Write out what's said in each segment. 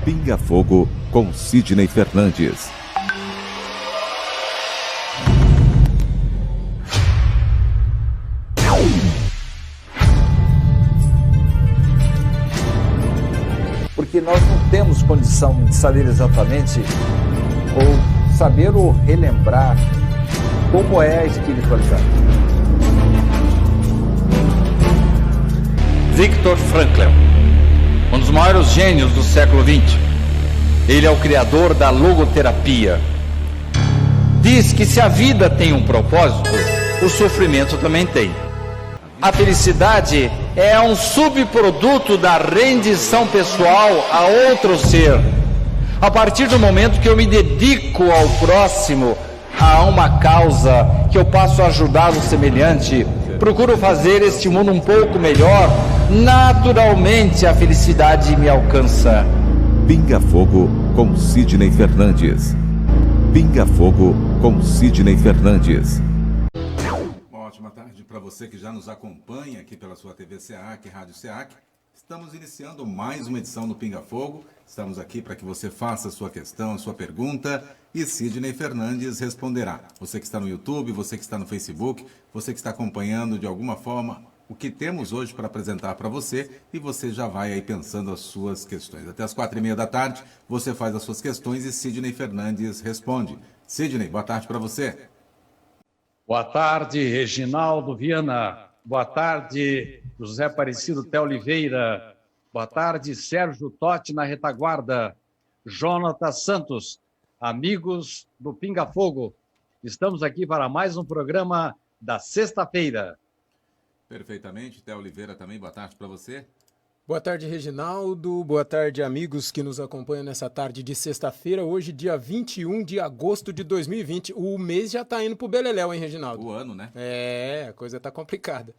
Pinga Fogo com Sidney Fernandes. Porque nós não temos condição de saber exatamente ou saber ou relembrar como é a espiritualidade. Viktor Frankl, um dos maiores gênios do século XX. Ele é o criador da logoterapia. Diz que se a vida tem um propósito, o sofrimento também tem. A felicidade é um subproduto da rendição pessoal a outro ser. A partir do momento que eu me dedico ao próximo, a uma causa, que eu passo a ajudar o semelhante, procuro fazer este mundo um pouco melhor, naturalmente a felicidade me alcança. Pinga Fogo com Sidney Fernandes. Pinga Fogo com Sidney Fernandes. Uma ótima tarde para você que já nos acompanha aqui pela sua TV SEAC, Rádio SEAC. Estamos iniciando mais uma edição do Pinga Fogo. Estamos aqui para que você faça a sua questão, a sua pergunta, e Sidney Fernandes responderá. Você que está no YouTube, você que está no Facebook, você que está acompanhando de alguma forma o que temos hoje para apresentar para você, e você já vai aí pensando as suas questões. Até as 4h30 da tarde, você faz as suas questões e Sidney Fernandes responde. Sidney, boa tarde para você. Boa tarde, Reginaldo Viana. Boa tarde, José Aparecido Té Oliveira. Boa tarde, Sérgio Totti na retaguarda. Jonatas Santos, amigos do Pinga Fogo. Estamos aqui para mais um programa da sexta-feira. Perfeitamente. Té Oliveira também, boa tarde para você. Boa tarde, Reginaldo. Boa tarde, amigos que nos acompanham nessa tarde de sexta-feira. Hoje, dia 21 de agosto de 2020. O mês já tá indo pro beleléu, hein, Reginaldo? O ano, né? É, a coisa tá complicada.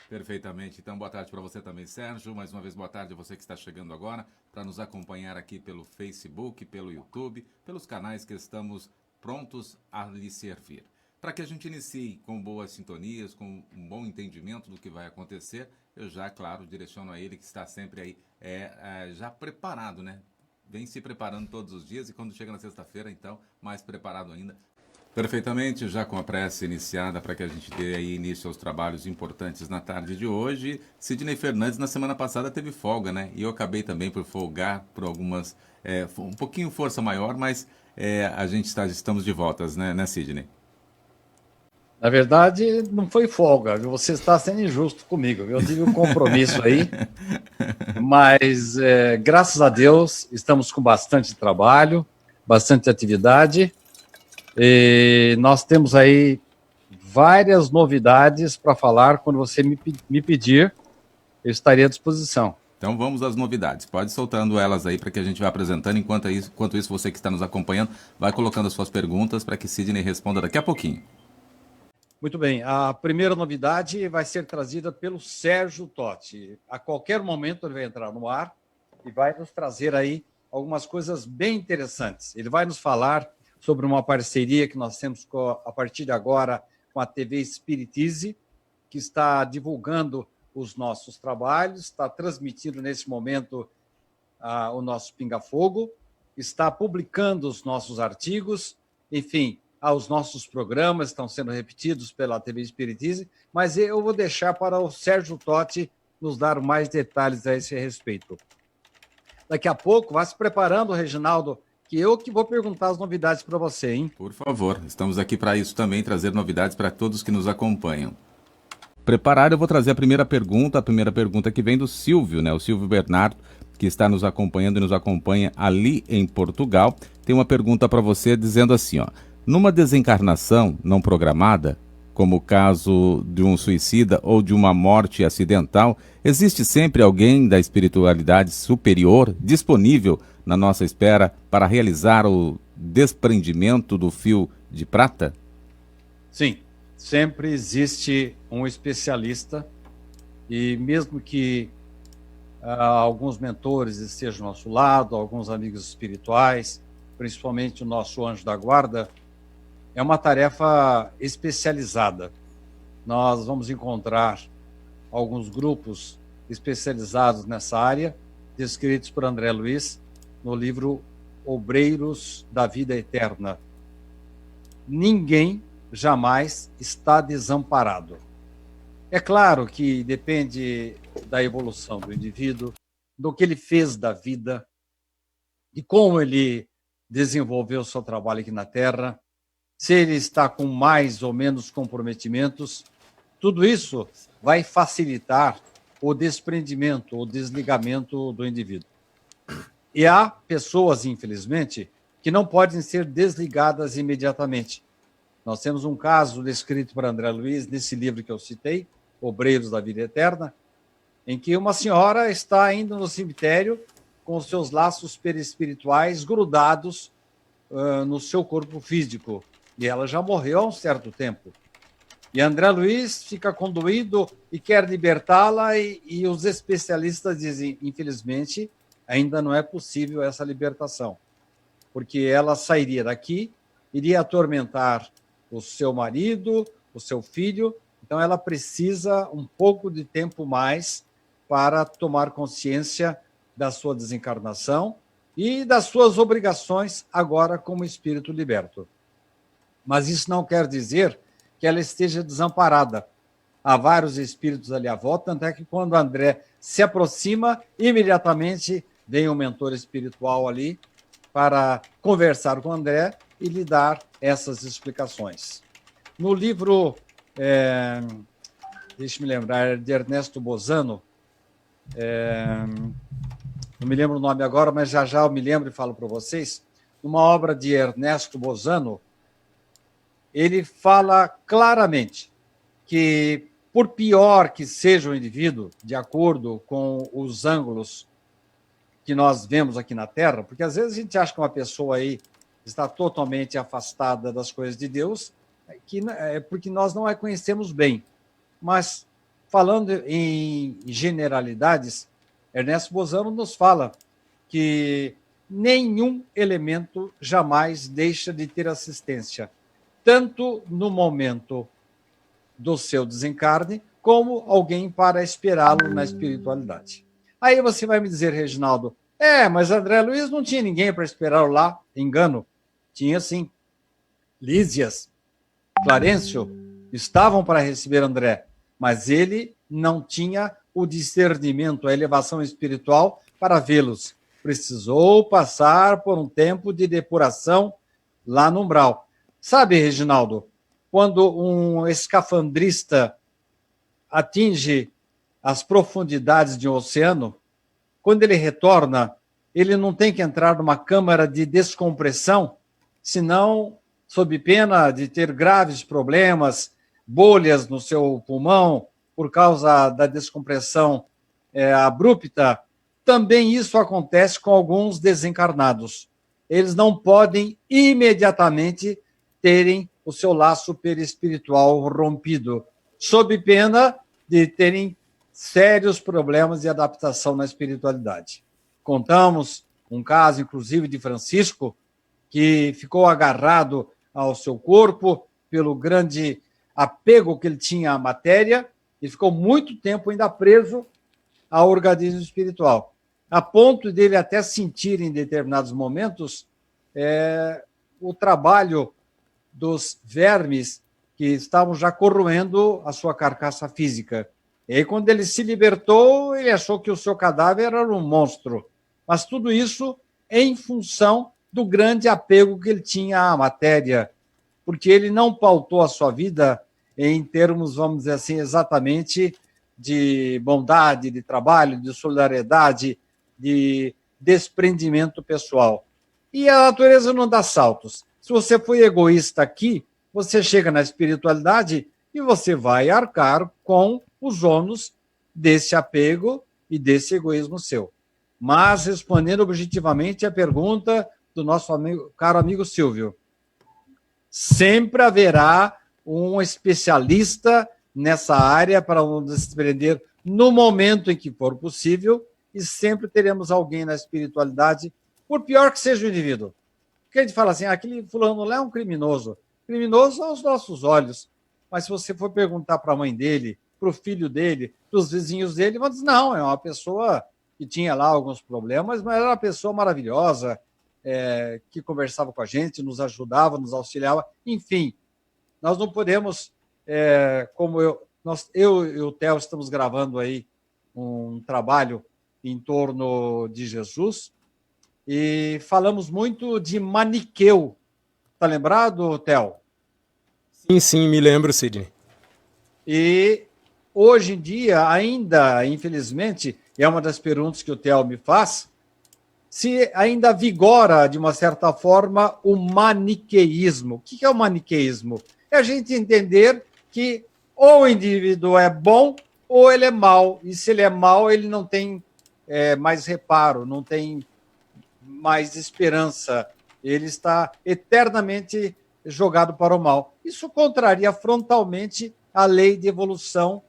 Perfeitamente. Então, boa tarde para você também, Sérgio. Mais uma vez, boa tarde a você que está chegando agora para nos acompanhar aqui pelo Facebook, pelo YouTube, pelos canais que estamos prontos a lhe servir. Para que a gente inicie com boas sintonias, com um bom entendimento do que vai acontecer, eu já, claro, direciono a ele que está sempre aí já preparado, né? Vem se preparando todos os dias e quando chega na sexta-feira, então, mais preparado ainda. Perfeitamente, já com a prece iniciada para que a gente dê aí início aos trabalhos importantes na tarde de hoje. Sidney Fernandes, na semana passada, teve folga, né? E eu acabei também por folgar por algumas, um pouquinho força maior, mas a gente estamos de voltas, né, Sidney? Na verdade, não foi folga, viu? Você está sendo injusto comigo. Eu tive um compromisso aí, mas graças a Deus estamos com bastante trabalho, bastante atividade, e nós temos aí várias novidades para falar. Quando você me pedir, eu estarei à disposição. Então vamos às novidades. Pode ir soltando elas aí para que a gente vá apresentando. Enquanto isso, você que está nos acompanhando, vai colocando as suas perguntas para que Sidney responda daqui a pouquinho. Muito bem, a primeira novidade vai ser trazida pelo Sérgio Totti. A qualquer momento ele vai entrar no ar e vai nos trazer aí algumas coisas bem interessantes. Ele vai nos falar sobre uma parceria que nós temos a partir de agora com a TV Espiritize, que está divulgando os nossos trabalhos, está transmitindo nesse momento o nosso Pinga Fogo, está publicando os nossos artigos, enfim, os nossos programas estão sendo repetidos pela TV Espiritize, mas eu vou deixar para o Sérgio Totti nos dar mais detalhes a esse respeito. Daqui a pouco, vá se preparando, Reginaldo, que eu que vou perguntar as novidades para você, hein? Por favor, estamos aqui para isso também, trazer novidades para todos que nos acompanham. Preparado, eu vou trazer a primeira pergunta que vem do Silvio, né? O Silvio Bernardo, que está nos acompanhando e nos acompanha ali em Portugal. Tem uma pergunta para você dizendo assim, ó: numa desencarnação não programada, como o caso de um suicida ou de uma morte acidental, existe sempre alguém da espiritualidade superior disponível na nossa espera para realizar o desprendimento do fio de prata? Sim, sempre existe um especialista, e mesmo que alguns mentores estejam ao nosso lado, alguns amigos espirituais, principalmente o nosso anjo da guarda, é uma tarefa especializada. Nós vamos encontrar alguns grupos especializados nessa área, descritos por André Luiz, no livro Obreiros da Vida Eterna. Ninguém jamais está desamparado. É claro que depende da evolução do indivíduo, do que ele fez da vida, de como ele desenvolveu o seu trabalho aqui na Terra, se ele está com mais ou menos comprometimentos. Tudo isso vai facilitar o desprendimento, o desligamento do indivíduo. E há pessoas, infelizmente, que não podem ser desligadas imediatamente. Nós temos um caso descrito por André Luiz nesse livro que eu citei, Obreiros da Vida Eterna, em que uma senhora está indo no cemitério com os seus laços perispirituais grudados no seu corpo físico. E ela já morreu há um certo tempo. E André Luiz fica condoído e quer libertá-la, e os especialistas dizem, infelizmente, ainda não é possível essa libertação, porque ela sairia daqui, iria atormentar o seu marido, o seu filho, então ela precisa um pouco de tempo mais para tomar consciência da sua desencarnação e das suas obrigações agora como espírito liberto. Mas isso não quer dizer que ela esteja desamparada. Há vários espíritos ali à volta, tanto é que quando André se aproxima, imediatamente vem um mentor espiritual ali para conversar com André e lhe dar essas explicações. No livro, deixe-me lembrar, de Ernesto Bozano, não me lembro o nome agora, mas já eu me lembro e falo para vocês, uma obra de Ernesto Bozano, ele fala claramente que, por pior que seja o indivíduo, de acordo com os ângulos que nós vemos aqui na Terra, porque às vezes a gente acha que uma pessoa aí está totalmente afastada das coisas de Deus, porque nós não a conhecemos bem. Mas, falando em generalidades, Ernesto Bozano nos fala que nenhum elemento jamais deixa de ter assistência, tanto no momento do seu desencarne, como alguém para esperá-lo na espiritualidade. Aí você vai me dizer, Reginaldo, mas André Luiz não tinha ninguém para esperá-lo lá. Engano. Tinha sim. Lísias, Clarencio estavam para receber André, mas ele não tinha o discernimento, a elevação espiritual para vê-los. Precisou passar por um tempo de depuração lá no umbral. Sabe, Reginaldo, quando um escafandrista atinge as profundidades de um oceano, quando ele retorna, ele não tem que entrar numa câmara de descompressão, senão, sob pena de ter graves problemas, bolhas no seu pulmão, por causa da descompressão abrupta. Também isso acontece com alguns desencarnados. Eles não podem imediatamente terem o seu laço perispiritual rompido, sob pena de terem sérios problemas de adaptação na espiritualidade. Contamos um caso, inclusive, de Francisco, que ficou agarrado ao seu corpo pelo grande apego que ele tinha à matéria e ficou muito tempo ainda preso ao organismo espiritual, a ponto dele até sentir em determinados momentos o trabalho dos vermes que estavam já corroendo a sua carcaça física. E aí, quando ele se libertou, ele achou que o seu cadáver era um monstro. Mas tudo isso em função do grande apego que ele tinha à matéria, porque ele não pautou a sua vida em termos, vamos dizer assim, exatamente de bondade, de trabalho, de solidariedade, de desprendimento pessoal. E a natureza não dá saltos. Se você foi egoísta aqui, você chega na espiritualidade e você vai arcar com os ônus desse apego e desse egoísmo seu. Mas, respondendo objetivamente a pergunta do nosso caro amigo Silvio, sempre haverá um especialista nessa área para nos desprender no momento em que for possível, e sempre teremos alguém na espiritualidade, por pior que seja o indivíduo. Porque a gente fala assim, aquele fulano lá é um criminoso. Criminoso aos nossos olhos. Mas se você for perguntar para a mãe dele, para o filho dele, para os vizinhos dele, vão dizer, não, é uma pessoa que tinha lá alguns problemas, mas era uma pessoa maravilhosa, que conversava com a gente, nos ajudava, nos auxiliava. Enfim, nós não podemos, como eu e o Theo estamos gravando aí um trabalho em torno de Jesus e falamos muito de Maniqueu. Está lembrado, Theo? Sim, me lembro, Sidney. E hoje em dia, ainda, infelizmente, é uma das perguntas que o Theo me faz, se ainda vigora, de uma certa forma, o maniqueísmo. O que é o maniqueísmo? É a gente entender que ou o indivíduo é bom ou ele é mau. E se ele é mau, ele não tem mais reparo, não tem mais esperança. Ele está eternamente jogado para o mal. Isso contraria frontalmente a lei de evolução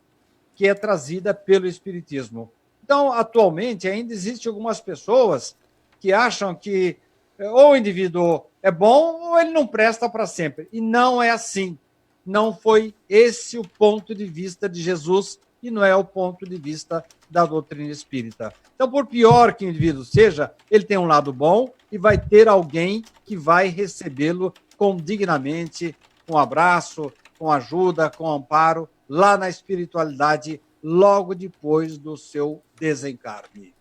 que é trazida pelo Espiritismo. Então, atualmente, ainda existem algumas pessoas que acham que ou o indivíduo é bom ou ele não presta para sempre. E não é assim. Não foi esse o ponto de vista de Jesus e não é o ponto de vista da doutrina espírita. Então, por pior que o indivíduo seja, ele tem um lado bom e vai ter alguém que vai recebê-lo dignamente, com abraço, com ajuda, com amparo, lá na espiritualidade, logo depois do seu desencarne.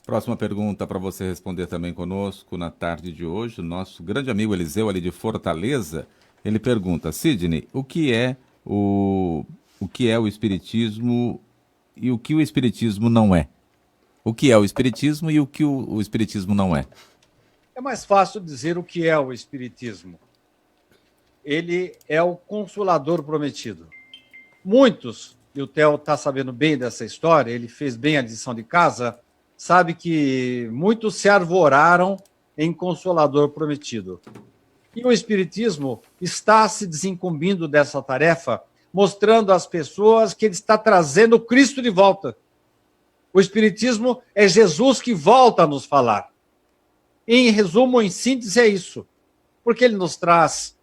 Próxima pergunta para você responder também conosco na tarde de hoje. O nosso grande amigo Eliseu, ali de Fortaleza, ele pergunta: Sidney, o que é o Espiritismo e o que o Espiritismo não é? O que é o Espiritismo e o que o Espiritismo não é? É mais fácil dizer o que é o Espiritismo. Ele é o Consolador prometido. Muitos, e o Theo está sabendo bem dessa história, ele fez bem a lição de casa, sabe que muitos se arvoraram em Consolador prometido. E o Espiritismo está se desincumbindo dessa tarefa, mostrando às pessoas que ele está trazendo Cristo de volta. O Espiritismo é Jesus que volta a nos falar. Em resumo, em síntese, é isso. Porque ele nos traz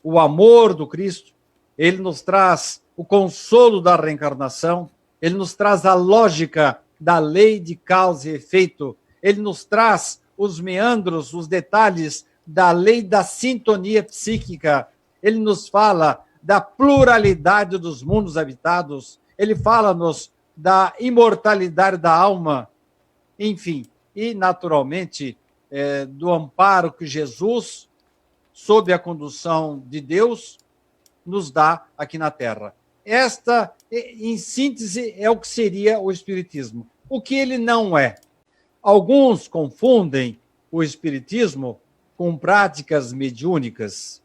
o amor do Cristo, ele nos traz o consolo da reencarnação, ele nos traz a lógica da lei de causa e efeito, ele nos traz os meandros, os detalhes da lei da sintonia psíquica, ele nos fala da pluralidade dos mundos habitados, ele fala-nos da imortalidade da alma, enfim, e naturalmente do amparo que Jesus, sob a condução de Deus, nos dá aqui na Terra. Esta, em síntese, é o que seria o Espiritismo. O que ele não é. Alguns confundem o Espiritismo com práticas mediúnicas.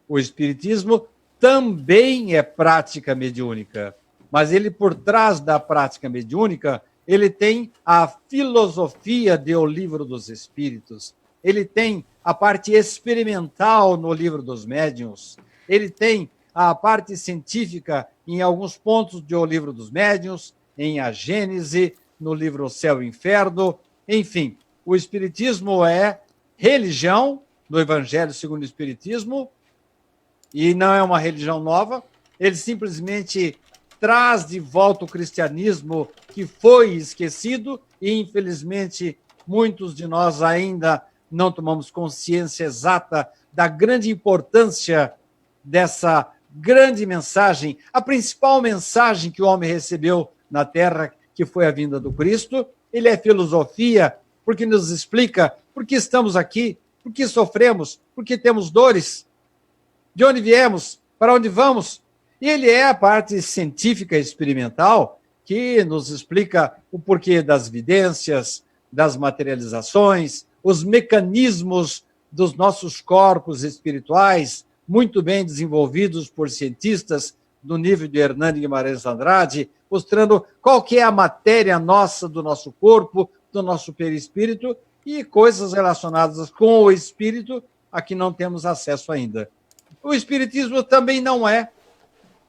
O Espiritismo também é prática mediúnica, mas ele, por trás da prática mediúnica, ele tem a filosofia do Livro dos Espíritos, ele tem a parte experimental no Livro dos Médiuns, ele tem a parte científica em alguns pontos do Livro dos Médiuns, em A Gênese, no livro Céu e Inferno, enfim, o Espiritismo é religião, no Evangelho segundo o Espiritismo, e não é uma religião nova, ele simplesmente traz de volta o cristianismo que foi esquecido e, infelizmente, muitos de nós ainda não tomamos consciência exata da grande importância dessa grande mensagem, a principal mensagem que o homem recebeu na Terra, que foi a vinda do Cristo. Ele é filosofia, porque nos explica por que estamos aqui, por que sofremos, por que temos dores, de onde viemos, para onde vamos. E ele é a parte científica e experimental que nos explica o porquê das vidências, das materializações, os mecanismos dos nossos corpos espirituais, muito bem desenvolvidos por cientistas do nível de Hernani Guimarães Andrade, mostrando qual que é a matéria nossa do nosso corpo, do nosso perispírito e coisas relacionadas com o espírito a que não temos acesso ainda. O Espiritismo também não é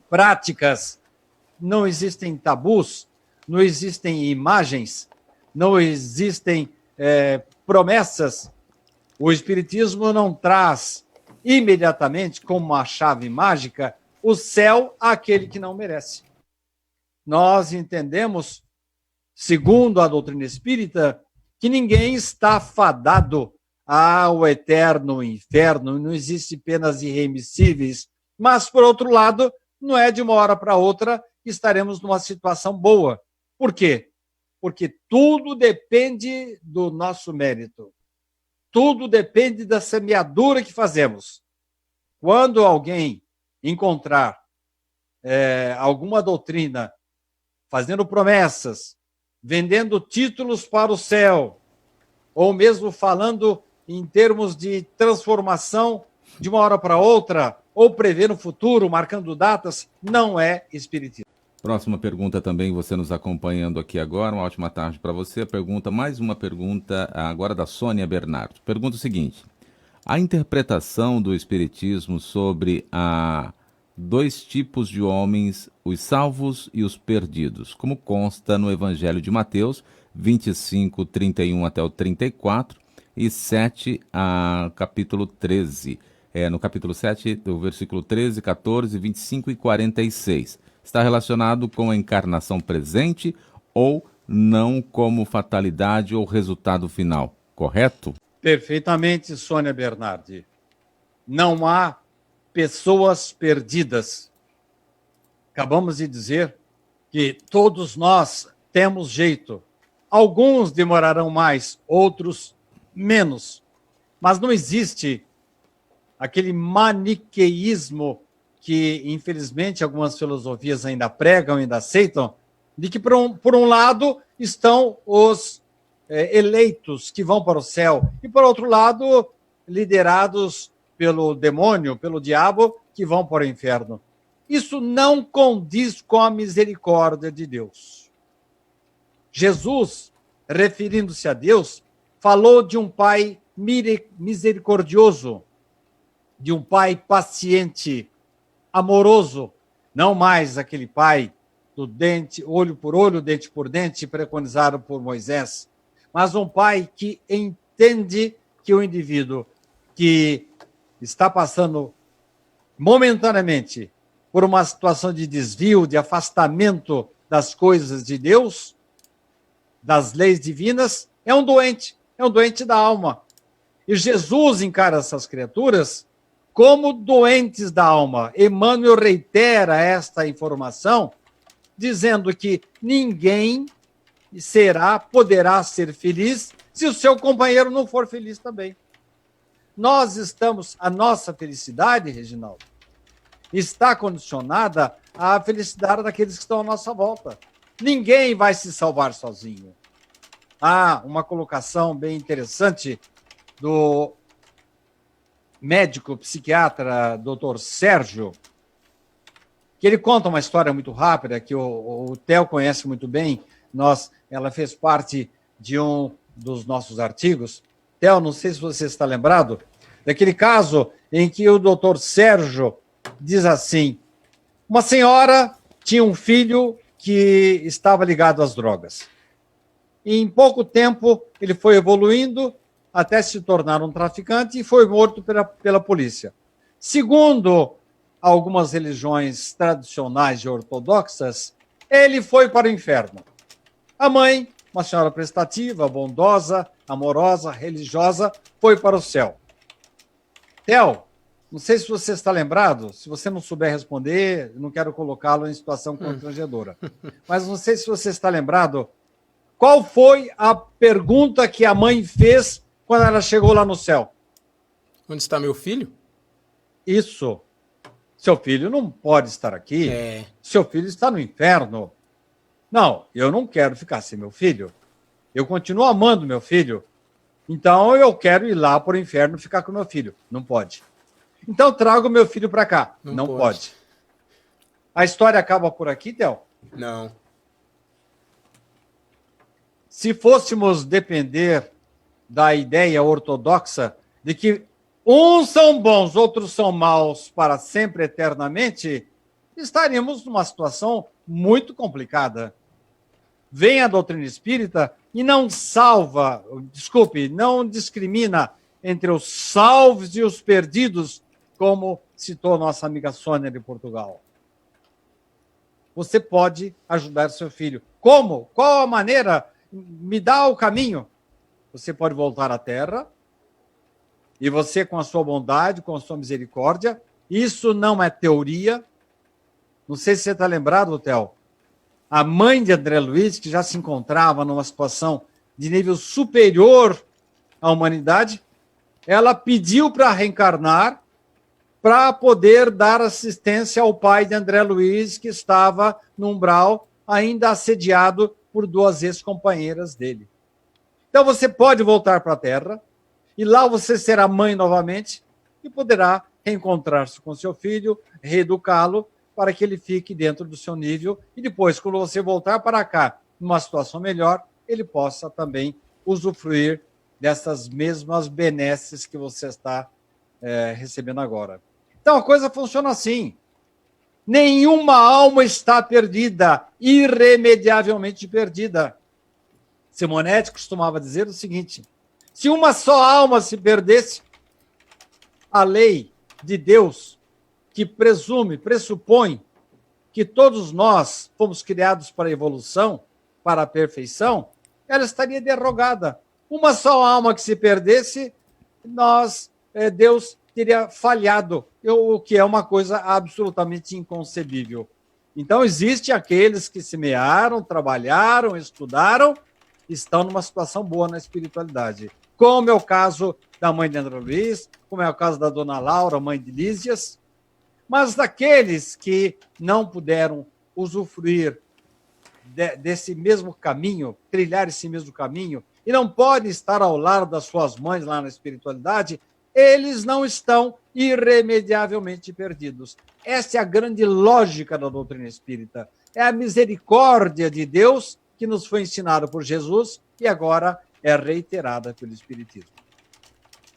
práticas, não existem tabus, não existem imagens, não existem promessas. O Espiritismo não traz imediatamente, como uma chave mágica, o céu àquele que não merece. Nós entendemos, segundo a doutrina espírita, que ninguém está fadado ao eterno inferno, não existe penas irremissíveis, mas, por outro lado, não é de uma hora para outra que estaremos numa situação boa. Por quê? Porque tudo depende do nosso mérito. Tudo depende da semeadura que fazemos. Quando alguém encontrar alguma doutrina fazendo promessas, vendendo títulos para o céu, ou mesmo falando em termos de transformação de uma hora para outra, ou prevendo o futuro, marcando datas, não é espiritismo. Próxima pergunta também, você nos acompanhando aqui agora, uma ótima tarde para você. Mais uma pergunta agora da Sônia Bernardo. Pergunta o seguinte: a interpretação do espiritismo sobre dois tipos de homens, os salvos e os perdidos, como consta no Evangelho de Mateus 25, 31 até o 34 e 7 a capítulo 13. No capítulo 7, do versículo 13, 14, 25 e 46. Está relacionado com a encarnação presente ou não como fatalidade ou resultado final, correto? Perfeitamente, Sônia Bernardi. Não há pessoas perdidas. Acabamos de dizer que todos nós temos jeito. Alguns demorarão mais, outros menos. Mas não existe aquele maniqueísmo que, infelizmente, algumas filosofias ainda pregam, ainda aceitam, de que, por um lado, estão os eleitos que vão para o céu, e, por outro lado, liderados pelo demônio, pelo diabo, que vão para o inferno. Isso não condiz com a misericórdia de Deus. Jesus, referindo-se a Deus, falou de um pai misericordioso, de um pai paciente, amoroso, não mais aquele pai do dente, olho por olho, dente por dente, preconizado por Moisés, mas um pai que entende que o indivíduo que está passando momentaneamente por uma situação de desvio, de afastamento das coisas de Deus, das leis divinas, é um doente da alma. E Jesus encara essas criaturas como doentes da alma. Emmanuel reitera esta informação, dizendo que ninguém poderá ser feliz se o seu companheiro não for feliz também. A nossa felicidade, Reginaldo, está condicionada à felicidade daqueles que estão à nossa volta. Ninguém vai se salvar sozinho. Há uma colocação bem interessante do médico psiquiatra Dr. Sérgio, que ele conta uma história muito rápida, que o Theo conhece muito bem. Ela fez parte de um dos nossos artigos. Theo, não sei se você está lembrado, daquele caso em que o Dr. Sérgio diz assim: uma senhora tinha um filho que estava ligado às drogas. E em pouco tempo ele foi evoluindo até se tornar um traficante e foi morto pela polícia. Segundo algumas religiões tradicionais e ortodoxas, ele foi para o inferno. A mãe, uma senhora prestativa, bondosa, amorosa, religiosa, foi para o céu. Theo, não sei se você está lembrado, se você não souber responder, não quero colocá-lo em situação constrangedora, mas não sei se você está lembrado, qual foi a pergunta que a mãe fez quando ela chegou lá no céu? Onde está meu filho? Isso. Seu filho não pode estar aqui. Seu filho está no inferno. Não, eu não quero ficar sem meu filho. Eu continuo amando meu filho. Então eu quero ir lá para o inferno ficar com meu filho. Não pode. Então trago meu filho para cá. Não pode. A história acaba por aqui, Theo? Não. Se fôssemos depender da ideia ortodoxa de que uns são bons, outros são maus para sempre, eternamente, estaríamos numa situação muito complicada. Vem a doutrina espírita e não discrimina entre os salvos e os perdidos, como citou nossa amiga Sônia de Portugal. você pode ajudar seu filho. Como? Qual a maneira? Me dá o caminho. Você pode voltar à terra e você, com a sua bondade, com a sua misericórdia, isso não é teoria. Não sei se você está lembrado, Theo. A mãe de André Luiz, que já se encontrava numa situação de nível superior à humanidade, ela pediu para reencarnar para poder dar assistência ao pai de André Luiz, que estava no umbral, ainda assediado por 2 ex-companheiras dele. Então você pode voltar para a Terra, e lá você será mãe novamente, e poderá reencontrar-se com seu filho, reeducá-lo, para que ele fique dentro do seu nível, e depois, quando você voltar para cá, numa situação melhor, ele possa também usufruir dessas mesmas benesses que você está recebendo agora. Então, a coisa funciona assim. Nenhuma alma está perdida, irremediavelmente perdida. Simonetti costumava dizer o seguinte: se uma só alma se perdesse, a lei de Deus, que pressupõe que todos nós fomos criados para a evolução, para a perfeição, ela estaria derrogada. Uma só alma que se perdesse, Deus teria falhado, o que é uma coisa absolutamente inconcebível. Então, existem aqueles que semearam, trabalharam, estudaram, estão numa situação boa na espiritualidade. Como é o caso da mãe de André Luiz, como é o caso da dona Laura, mãe de Lísias. Mas daqueles que não puderam usufruir desse mesmo caminho, trilhar esse mesmo caminho, e não podem estar ao lado das suas mães lá na espiritualidade, eles não estão irremediavelmente perdidos. Essa é a grande lógica da doutrina espírita. É a misericórdia de Deus que nos foi ensinada por Jesus e agora é reiterada pelo Espiritismo.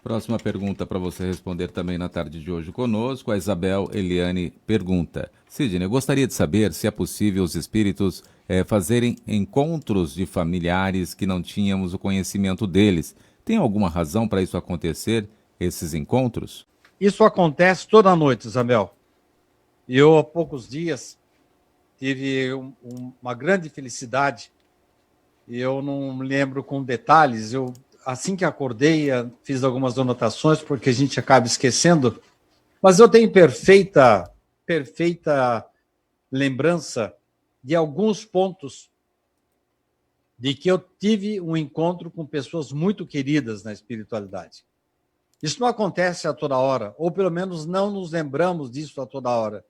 Próxima pergunta para você responder também na tarde de hoje conosco. A Isabel Eliane pergunta: Sidney, eu gostaria de saber se é possível os espíritos fazerem encontros de familiares que não tínhamos o conhecimento deles. Tem alguma razão para isso acontecer, esses encontros? Isso acontece toda noite, Isabel. Eu, há poucos dias, tive uma grande felicidade. Eu não me lembro com detalhes. Assim que acordei, fiz algumas anotações, porque a gente acaba esquecendo, mas eu tenho perfeita lembrança de alguns pontos de que eu tive um encontro com pessoas muito queridas na espiritualidade. Isso não acontece a toda hora, ou pelo menos não nos lembramos disso a toda hora.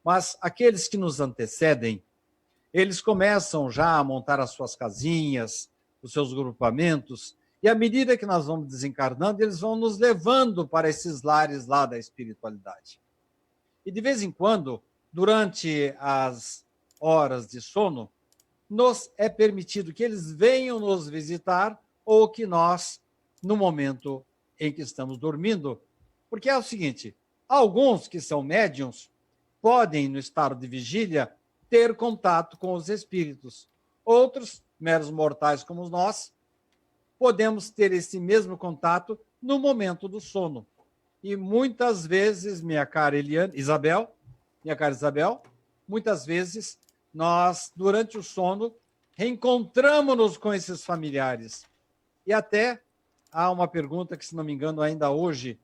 Mas aqueles que nos antecedem, eles começam já a montar as suas casinhas, os seus grupamentos, e à medida que nós vamos desencarnando, eles vão nos levando para esses lares lá da espiritualidade. E de vez em quando, durante as horas de sono, nos é permitido que eles venham nos visitar ou que nós, no momento em que estamos dormindo, porque é o seguinte, alguns que são médiuns podem, no estado de vigília, ter contato com os espíritos. Outros, meros mortais como nós, podemos ter esse mesmo contato no momento do sono. E muitas vezes, minha cara Isabel, muitas vezes nós, durante o sono, reencontramos-nos com esses familiares. E até há uma pergunta que, se não me engano, ainda hoje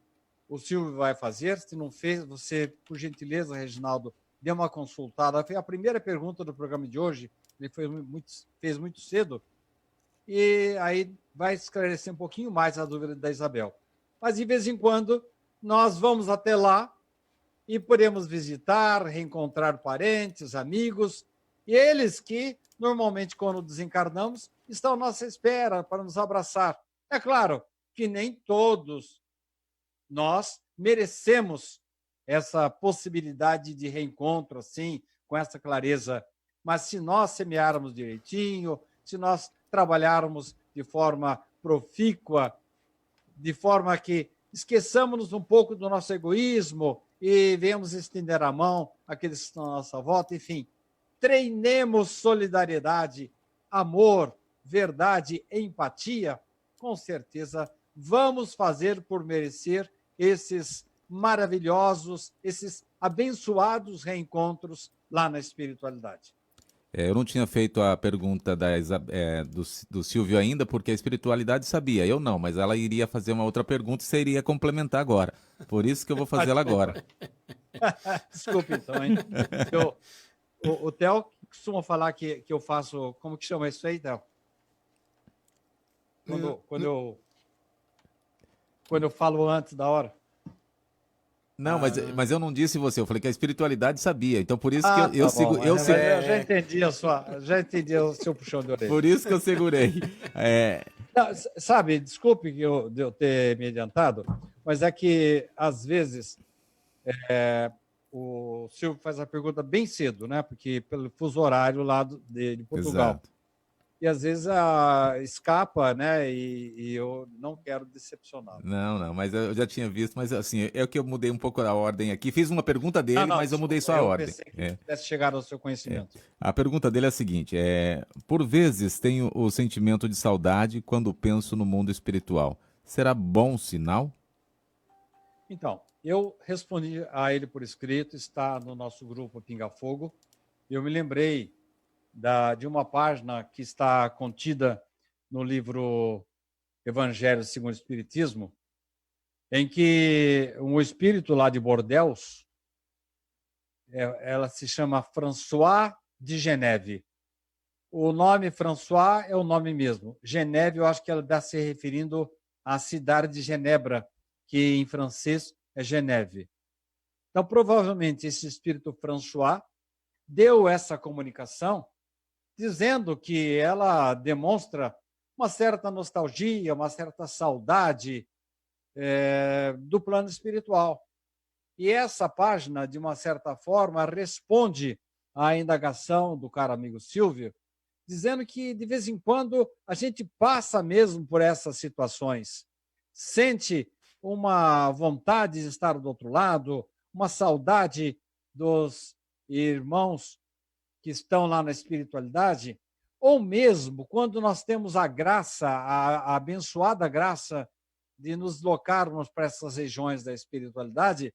o Silvio vai fazer. Se não fez, você, por gentileza, Reginaldo, dê uma consultada. Foi a primeira pergunta do programa de hoje, ele fez muito cedo, e aí vai esclarecer um pouquinho mais a dúvida da Isabel. Mas, de vez em quando, nós vamos até lá e podemos visitar, reencontrar parentes, amigos, e eles que, normalmente, quando desencarnamos, estão à nossa espera para nos abraçar. É claro que nem todos nós merecemos essa possibilidade de reencontro, assim, com essa clareza, mas se nós semearmos direitinho, se nós trabalharmos de forma profícua, de forma que esqueçamos um pouco do nosso egoísmo e venhamos estender a mão àqueles que estão à nossa volta, enfim, treinemos solidariedade, amor, verdade, empatia, com certeza vamos fazer por merecer esses maravilhosos, esses abençoados reencontros lá na espiritualidade. Eu não tinha feito a pergunta do Silvio ainda, porque a espiritualidade sabia, eu não, mas ela iria fazer uma outra pergunta e você iria complementar agora. Por isso que eu vou fazer ela agora. Desculpe, então, hein? O Theo costuma falar que eu faço... Como que chama isso aí, Theo? Quando eu falo antes da hora. Não, mas eu não disse você, eu falei que a espiritualidade sabia, então por isso que eu já entendi o seu puxão de orelha. Por isso que eu segurei. Não, sabe, desculpe de eu ter me adiantado, mas é que, às vezes, o Silvio faz a pergunta bem cedo, né? Porque pelo fuso horário lá de Portugal. Exato. E às vezes escapa, né? E eu não quero decepcionar. Não, mas eu já tinha visto, mas assim, é que eu mudei um pouco a ordem aqui. Fiz uma pergunta dele, mas eu mudei só a ordem. Eu pensei que pudesse chegar ao seu conhecimento. A pergunta dele é a seguinte: por vezes tenho o sentimento de saudade quando penso no mundo espiritual. Será bom sinal? Então, eu respondi a ele por escrito, está no nosso grupo Pinga Fogo. Eu me lembrei de uma página que está contida no livro Evangelho segundo o Espiritismo, em que um espírito lá de Bordeaux, ela se chama François de Geneve. O nome François é o nome mesmo. Geneve, eu acho que ela está se referindo à cidade de Genebra, que em francês é Geneve. Então, provavelmente, esse espírito François deu essa comunicação dizendo que ela demonstra uma certa nostalgia, uma certa saudade do plano espiritual. E essa página, de uma certa forma, responde à indagação do caro amigo Silvio, dizendo que, de vez em quando, a gente passa mesmo por essas situações, sente uma vontade de estar do outro lado, uma saudade dos irmãos que estão lá na espiritualidade, ou mesmo quando nós temos a graça, a abençoada graça de nos deslocarmos para essas regiões da espiritualidade,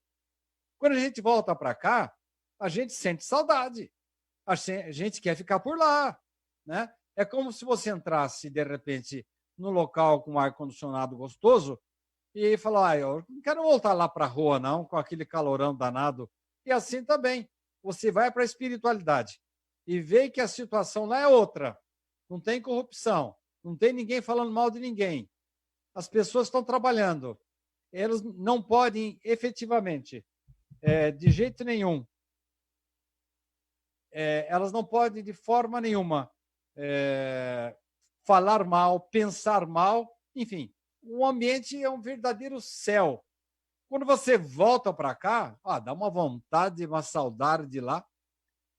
quando a gente volta para cá, a gente sente saudade, a gente quer ficar por lá, né? É como se você entrasse, de repente, num local com ar-condicionado gostoso e falar, eu não quero voltar lá para a rua, não, com aquele calorão danado. E assim também, você vai para a espiritualidade e vê que a situação lá é outra. Não tem corrupção, não tem ninguém falando mal de ninguém. As pessoas estão trabalhando. Elas não podem, efetivamente, de jeito nenhum, elas não podem, de forma nenhuma, falar mal, pensar mal. Enfim, o ambiente é um verdadeiro céu. Quando você volta para cá, dá uma vontade, uma saudade de lá.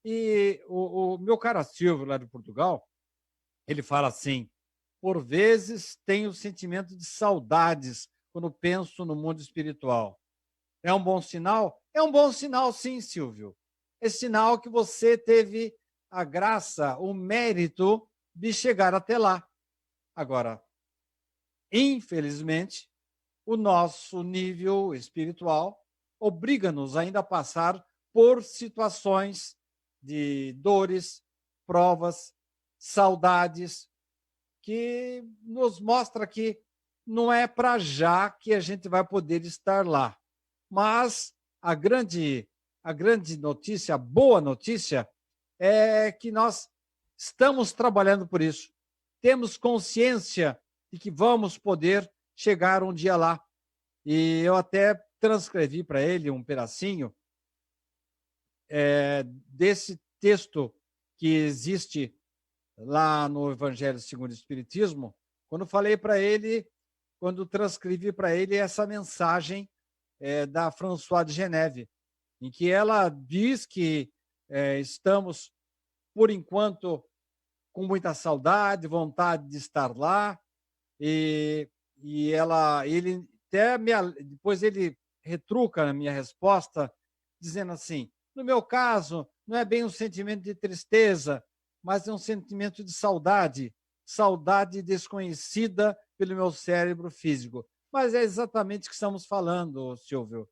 E o meu cara Silvio, lá de Portugal, ele fala assim, por vezes tenho sentimento de saudades quando penso no mundo espiritual. É um bom sinal? É um bom sinal, sim, Silvio. É sinal que você teve a graça, o mérito de chegar até lá. Agora, infelizmente, o nosso nível espiritual obriga-nos ainda a passar por situações de dores, provas, saudades, que nos mostra que não é para já que a gente vai poder estar lá. Mas a grande notícia, a boa notícia, é que nós estamos trabalhando por isso. Temos consciência de que vamos poder chegar um dia lá. E eu até transcrevi para ele um pedacinho desse texto que existe lá no Evangelho segundo o Espiritismo, quando falei para ele, quando transcrevi para ele essa mensagem da François de Geneve, em que ela diz que estamos, por enquanto, com muita saudade, vontade de estar lá, e ele até depois ele retruca na minha resposta, dizendo assim, no meu caso, não é bem um sentimento de tristeza, mas é um sentimento de saudade, saudade desconhecida pelo meu cérebro físico. Mas é exatamente o que estamos falando, Silvio.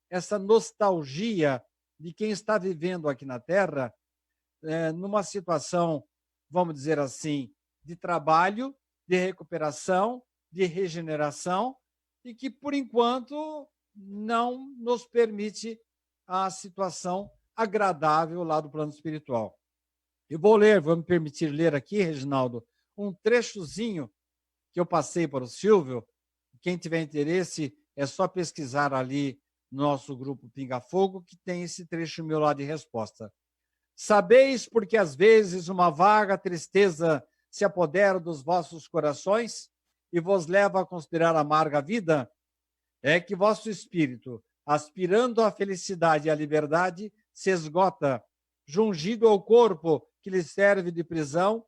Essa nostalgia de quem está vivendo aqui na Terra numa situação, vamos dizer assim, de trabalho, de recuperação, de regeneração, e que, por enquanto, não nos permite a situação agradável lá do plano espiritual. Eu vou me permitir ler aqui, Reginaldo, um trechozinho que eu passei para o Silvio. Quem tiver interesse, é só pesquisar ali no nosso grupo Pinga Fogo, que tem esse trecho meu lá de resposta. Sabeis porque às vezes uma vaga tristeza se apodera dos vossos corações e vos leva a considerar amarga a vida? É que vosso espírito, aspirando à felicidade e à liberdade, se esgota, jungido ao corpo que lhe serve de prisão,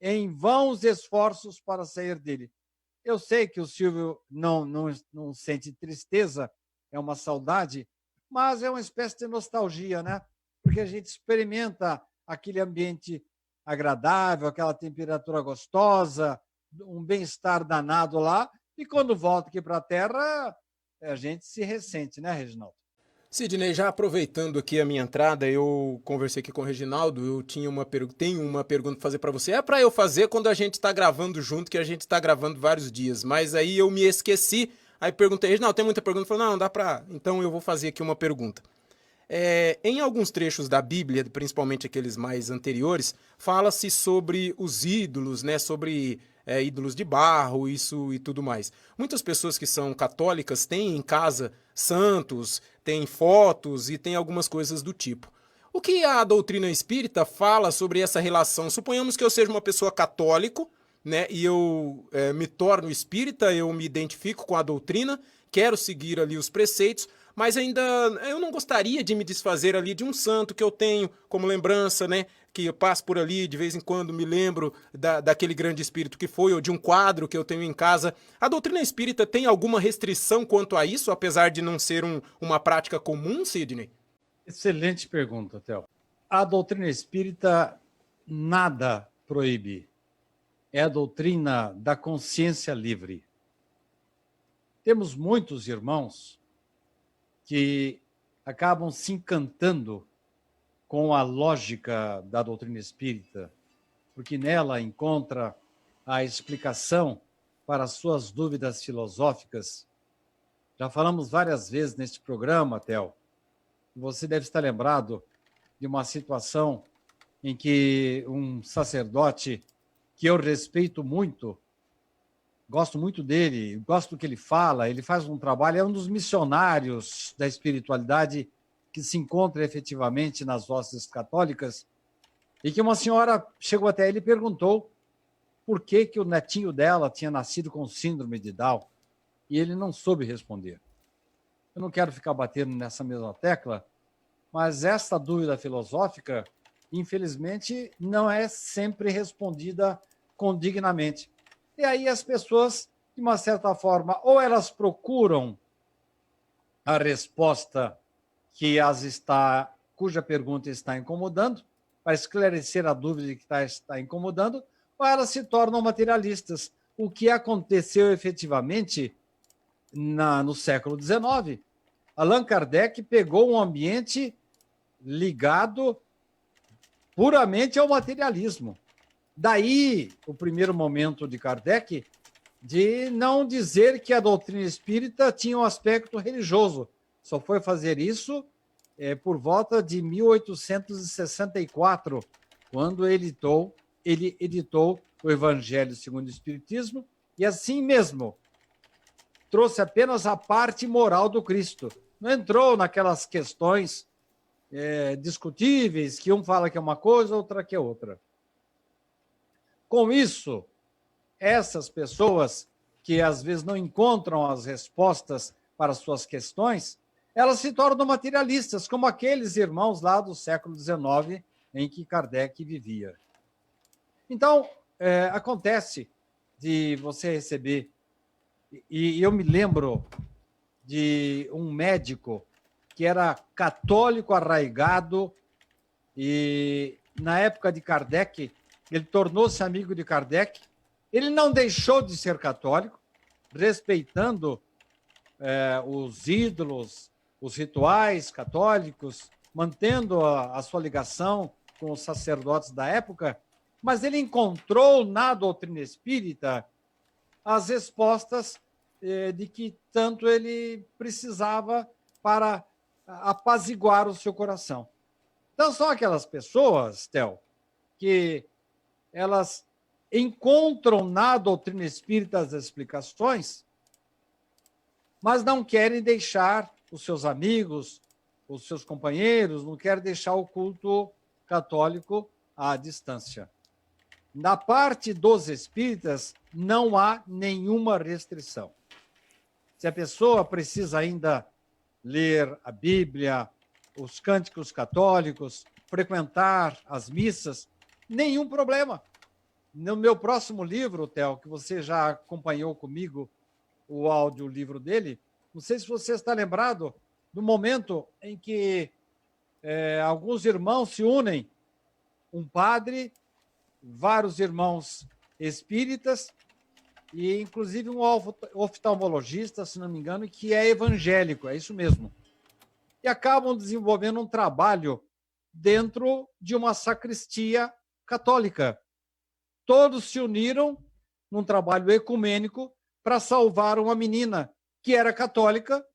em vãos esforços para sair dele. Eu sei que o Silvio não sente tristeza, é uma saudade, mas é uma espécie de nostalgia, né? Porque a gente experimenta aquele ambiente agradável, aquela temperatura gostosa, um bem-estar danado lá, e quando volta aqui para a Terra, a gente se ressente, né, Reginaldo? Sidney, já aproveitando aqui a minha entrada, eu conversei aqui com o Reginaldo, eu tenho uma pergunta para fazer para você. É para eu fazer quando a gente está gravando junto, que a gente está gravando vários dias, mas aí eu me esqueci, aí perguntei, Reginaldo, tem muita pergunta? Ele falou, não, dá para... Então eu vou fazer aqui uma pergunta. Em alguns trechos da Bíblia, principalmente aqueles mais anteriores, fala-se sobre os ídolos, né, sobre ídolos de barro, isso e tudo mais. Muitas pessoas que são católicas têm em casa santos, têm fotos e têm algumas coisas do tipo. O que a doutrina espírita fala sobre essa relação? Suponhamos que eu seja uma pessoa católica, né, e eu me torno espírita, eu me identifico com a doutrina, quero seguir ali os preceitos, mas ainda eu não gostaria de me desfazer ali de um santo que eu tenho como lembrança, né? Que eu passo por ali, de vez em quando me lembro daquele grande espírito que foi, ou de um quadro que eu tenho em casa. A doutrina espírita tem alguma restrição quanto a isso, apesar de não ser uma prática comum, Sidney? Excelente pergunta, Theo. A doutrina espírita nada proíbe. É a doutrina da consciência livre. Temos muitos irmãos que acabam se encantando com a lógica da doutrina espírita, porque nela encontra a explicação para as suas dúvidas filosóficas. Já falamos várias vezes neste programa, Theo, você deve estar lembrado de uma situação em que um sacerdote que eu respeito muito, gosto muito dele, gosto do que ele faz um trabalho, é um dos missionários da espiritualidade que se encontra efetivamente nas hostes católicas, e que uma senhora chegou até ele e perguntou por que o netinho dela tinha nascido com síndrome de Down, e ele não soube responder. Eu não quero ficar batendo nessa mesma tecla, mas essa dúvida filosófica, infelizmente, não é sempre respondida condignamente. E aí as pessoas, de uma certa forma, ou elas procuram a resposta cuja pergunta está incomodando, para esclarecer a dúvida que está incomodando, ou elas se tornam materialistas. O que aconteceu efetivamente no século XIX. Allan Kardec pegou um ambiente ligado puramente ao materialismo. Daí o primeiro momento de Kardec de não dizer que a doutrina espírita tinha um aspecto religioso. Só foi fazer isso por volta de 1864, quando ele editou o Evangelho segundo o Espiritismo, e assim mesmo trouxe apenas a parte moral do Cristo. Não entrou naquelas questões discutíveis, que um fala que é uma coisa, outra que é outra. Com isso, essas pessoas que às vezes não encontram as respostas para suas questões, elas se tornam materialistas, como aqueles irmãos lá do século XIX em que Kardec vivia. Então, acontece de você receber, e eu me lembro de um médico que era católico arraigado, e na época de Kardec, ele tornou-se amigo de Kardec. Ele não deixou de ser católico, respeitando os ídolos, os rituais católicos, mantendo a sua ligação com os sacerdotes da época, mas ele encontrou na doutrina espírita as respostas de que tanto ele precisava para apaziguar o seu coração. Então, são aquelas pessoas, Theo, que elas encontram na doutrina espírita as explicações, mas não querem deixar os seus amigos, os seus companheiros, não querem deixar o culto católico à distância. Na parte dos espíritas, não há nenhuma restrição. Se a pessoa precisa ainda ler a Bíblia, os cânticos católicos, frequentar as missas, nenhum problema. No meu próximo livro, Theo, que você já acompanhou comigo o audiolivro dele, não sei se você está lembrado do momento em que alguns irmãos se unem, um padre, vários irmãos espíritas e, inclusive, um oftalmologista, se não me engano, que é evangélico, é isso mesmo. E acabam desenvolvendo um trabalho dentro de uma sacristia católica. Todos se uniram num trabalho ecumênico para salvar uma menina que era católica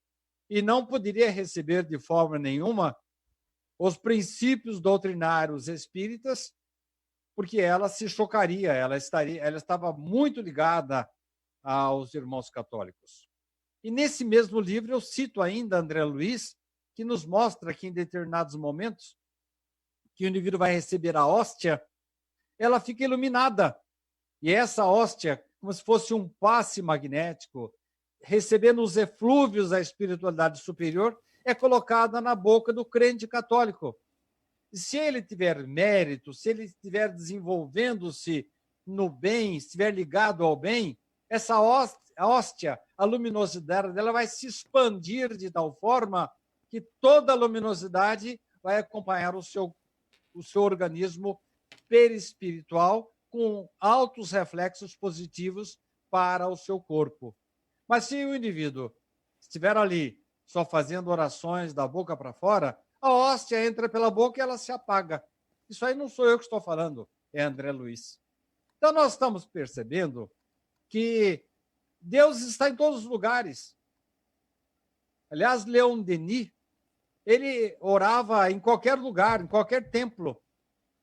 e não poderia receber de forma nenhuma os princípios doutrinários espíritas, porque ela se chocaria, ela estava muito ligada aos irmãos católicos. E nesse mesmo livro eu cito ainda André Luiz, que nos mostra que em determinados momentos que o indivíduo vai receber a hóstia, ela fica iluminada. E essa hóstia, como se fosse um passe magnético, recebendo os eflúvios da espiritualidade superior, é colocada na boca do crente católico. E se ele tiver mérito, se ele estiver desenvolvendo-se no bem, estiver ligado ao bem, essa hóstia, a luminosidade dela vai se expandir de tal forma que toda a luminosidade vai acompanhar o seu organismo perispiritual com altos reflexos positivos para o seu corpo. Mas se o indivíduo estiver ali só fazendo orações da boca para fora, a hóstia entra pela boca e ela se apaga. Isso aí não sou eu que estou falando, é André Luiz. Então nós estamos percebendo que Deus está em todos os lugares. Aliás, Leon Denis, ele orava em qualquer lugar, em qualquer templo.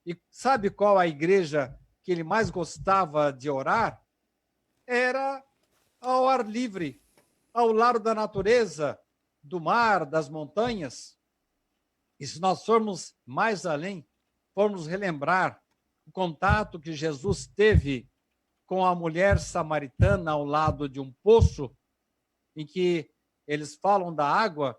E sabe qual a igreja que ele mais gostava de orar? Era ao ar livre, ao lado da natureza, do mar, das montanhas. E se nós formos mais além, formos relembrar o contato que Jesus teve com a mulher samaritana ao lado de um poço, em que eles falam da água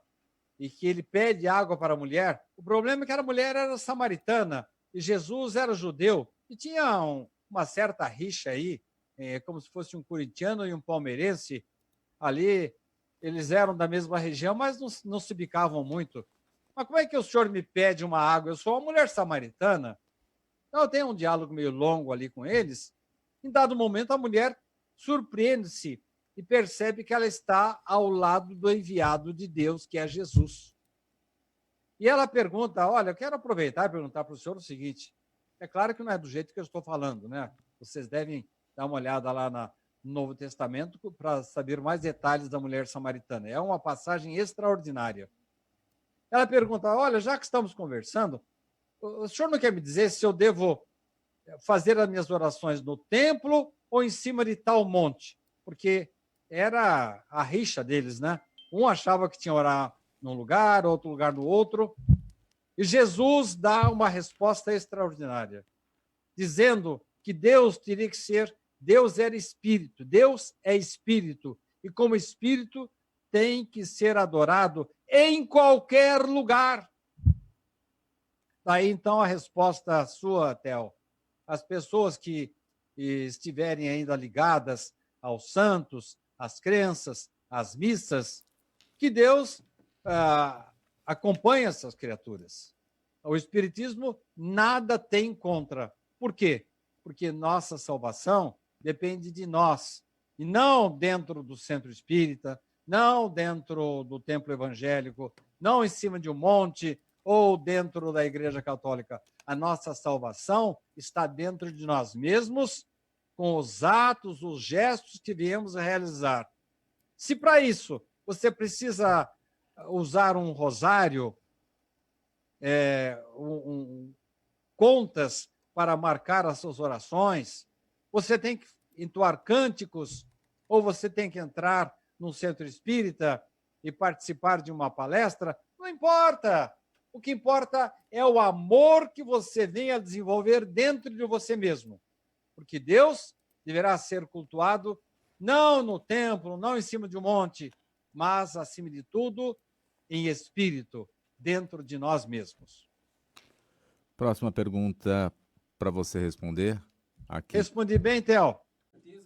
e que ele pede água para a mulher. O problema é que a mulher era samaritana e Jesus era judeu. E tinha uma certa rixa aí, como se fosse um corintiano e um palmeirense. Ali, eles eram da mesma região, mas não se bicavam muito. Mas como é que o senhor me pede uma água? Eu sou uma mulher samaritana. Então, eu tenho um diálogo meio longo ali com eles. Em dado momento, a mulher surpreende-se e percebe que ela está ao lado do enviado de Deus, que é Jesus. E ela pergunta, olha, eu quero aproveitar e perguntar para o senhor o seguinte, é claro que não é do jeito que eu estou falando, né? Vocês devem dar uma olhada lá no Novo Testamento para saber mais detalhes da mulher samaritana. É uma passagem extraordinária. Ela pergunta, olha, já que estamos conversando, o senhor não quer me dizer se eu devo fazer as minhas orações no templo ou em cima de tal monte? Porque era a rixa deles, né? Um achava que tinha que orar num lugar, outro lugar no outro. E Jesus dá uma resposta extraordinária, dizendo que Deus teria que ser, Deus era espírito, Deus é espírito, e como espírito tem que ser adorado em qualquer lugar. Daí, então, a resposta sua, Theo. As pessoas que estiverem ainda ligadas aos santos, às crenças, às missas, que Deus acompanhe essas criaturas. O Espiritismo nada tem contra. Por quê? Porque nossa salvação depende de nós, e não dentro do centro espírita, não dentro do templo evangélico, não em cima de um monte, ou dentro da Igreja Católica. A nossa salvação está dentro de nós mesmos, com os atos, os gestos que viemos a realizar. Se para isso você precisa usar um rosário, contas para marcar as suas orações, você tem que entoar cânticos, ou você tem que entrar num centro espírita e participar de uma palestra, não importa. O que importa é o amor que você vem a desenvolver dentro de você mesmo. Porque Deus deverá ser cultuado não no templo, não em cima de um monte, mas, acima de tudo, em espírito, dentro de nós mesmos. Próxima pergunta para você responder. Aqui. Respondi bem, Theo?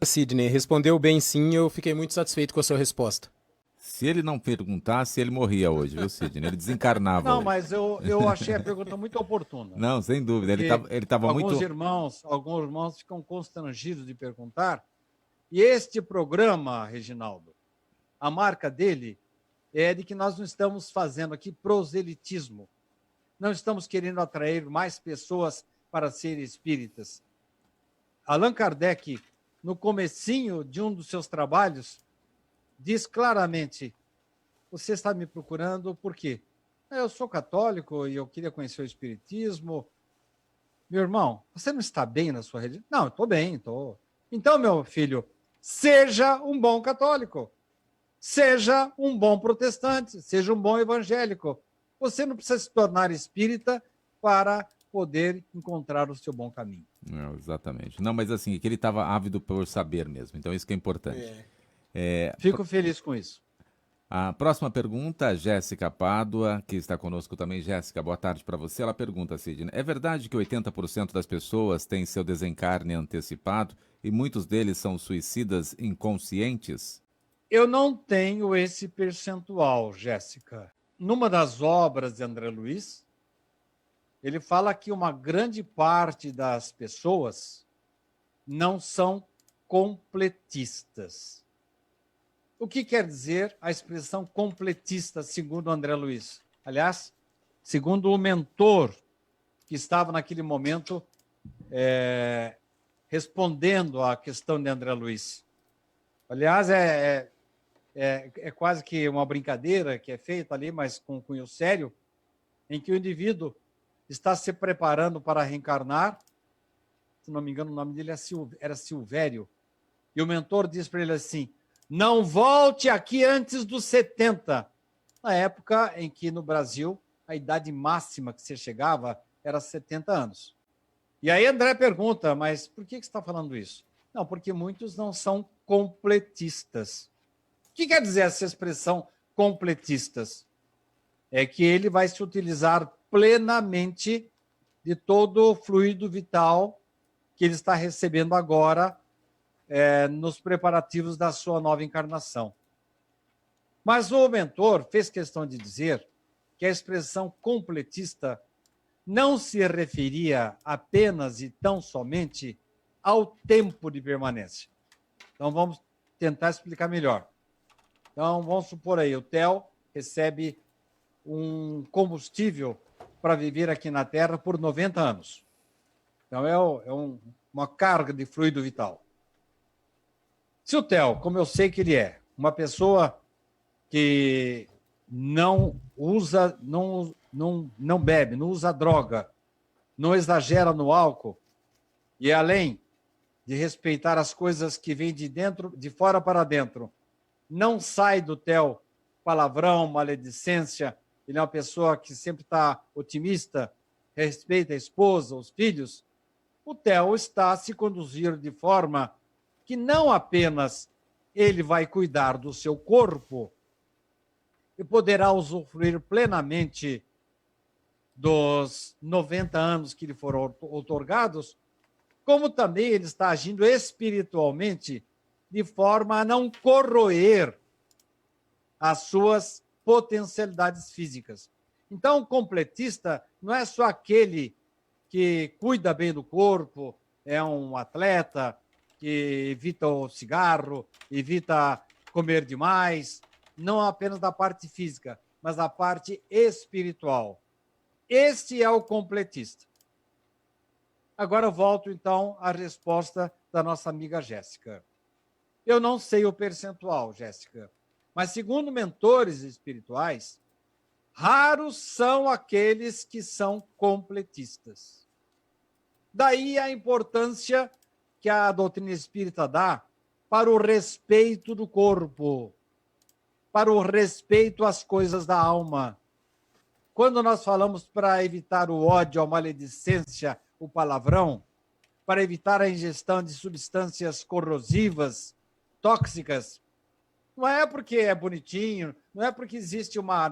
Sidney, respondeu bem sim, eu fiquei muito satisfeito com a sua resposta. Se ele não perguntasse, ele morria hoje, viu, Sidney? Ele desencarnava. Não, hoje. mas eu achei a pergunta muito oportuna. Não, sem dúvida. Ele estava muito... Alguns irmãos ficam constrangidos de perguntar. E este programa, Reginaldo, a marca dele é de que nós não estamos fazendo aqui proselitismo. Não estamos querendo atrair mais pessoas para serem espíritas. Allan Kardec, no comecinho de um dos seus trabalhos, diz claramente: você está me procurando por quê? Eu sou católico e eu queria conhecer o espiritismo. Meu irmão, você não está bem na sua religião? Não, estou bem, estou. Então, meu filho, seja um bom católico. Seja um bom protestante, seja um bom evangélico. Você não precisa se tornar espírita para poder encontrar o seu bom caminho. Não, exatamente. Não, mas assim, que ele estava ávido por saber mesmo. Então, isso que é importante. Fico feliz com isso. A próxima pergunta, Jéssica Pádua, que está conosco também. Jéssica, boa tarde para você. Ela pergunta, Sidney, é verdade que 80% das pessoas têm seu desencarne antecipado e muitos deles são suicidas inconscientes? Eu não tenho esse percentual, Jéssica. Numa das obras de André Luiz, ele fala que uma grande parte das pessoas não são completistas. O que quer dizer a expressão completista, segundo André Luiz? Aliás, segundo o mentor que estava naquele momento respondendo à questão de André Luiz. Aliás, é quase que uma brincadeira que é feita ali, mas com cunho sério, em que o indivíduo está se preparando para reencarnar. Se não me engano, o nome dele era Silvério. E o mentor diz para ele assim: não volte aqui antes dos 70. Na época em que no Brasil a idade máxima que você chegava era 70 anos. E aí André pergunta, mas por que você está falando isso? Não, porque muitos não são completistas. O que quer dizer essa expressão completistas? É que ele vai se utilizar plenamente de todo o fluido vital que ele está recebendo agora nos preparativos da sua nova encarnação. Mas o mentor fez questão de dizer que a expressão completista não se referia apenas e tão somente ao tempo de permanência. Então, vamos tentar explicar melhor. Então, vamos supor aí, o Theo recebe um combustível para viver aqui na Terra por 90 anos. Então, uma carga de fluido vital. Se o Theo, como eu sei que ele é, uma pessoa que não usa, não bebe, não usa droga, não exagera no álcool, e além de respeitar as coisas que vêm de fora para dentro, não sai do Theo palavrão, maledicência, ele é uma pessoa que sempre está otimista, respeita a esposa, os filhos, o Theo está a se conduzir de forma que não apenas ele vai cuidar do seu corpo e poderá usufruir plenamente dos 90 anos que lhe foram outorgados, como também ele está agindo espiritualmente de forma a não corroer as suas potencialidades físicas. Então, o completista não é só aquele que cuida bem do corpo, é um atleta, que evita o cigarro, evita comer demais, não apenas da parte física, mas da parte espiritual. Esse é o completista. Agora eu volto, então, à resposta da nossa amiga Jéssica. Eu não sei o percentual, Jéssica, mas segundo mentores espirituais, raros são aqueles que são completistas. Daí a importância que a doutrina espírita dá para o respeito do corpo, para o respeito às coisas da alma. Quando nós falamos para evitar o ódio, a maledicência, o palavrão, para evitar a ingestão de substâncias corrosivas, tóxicas, não é porque é bonitinho, não é porque existe uma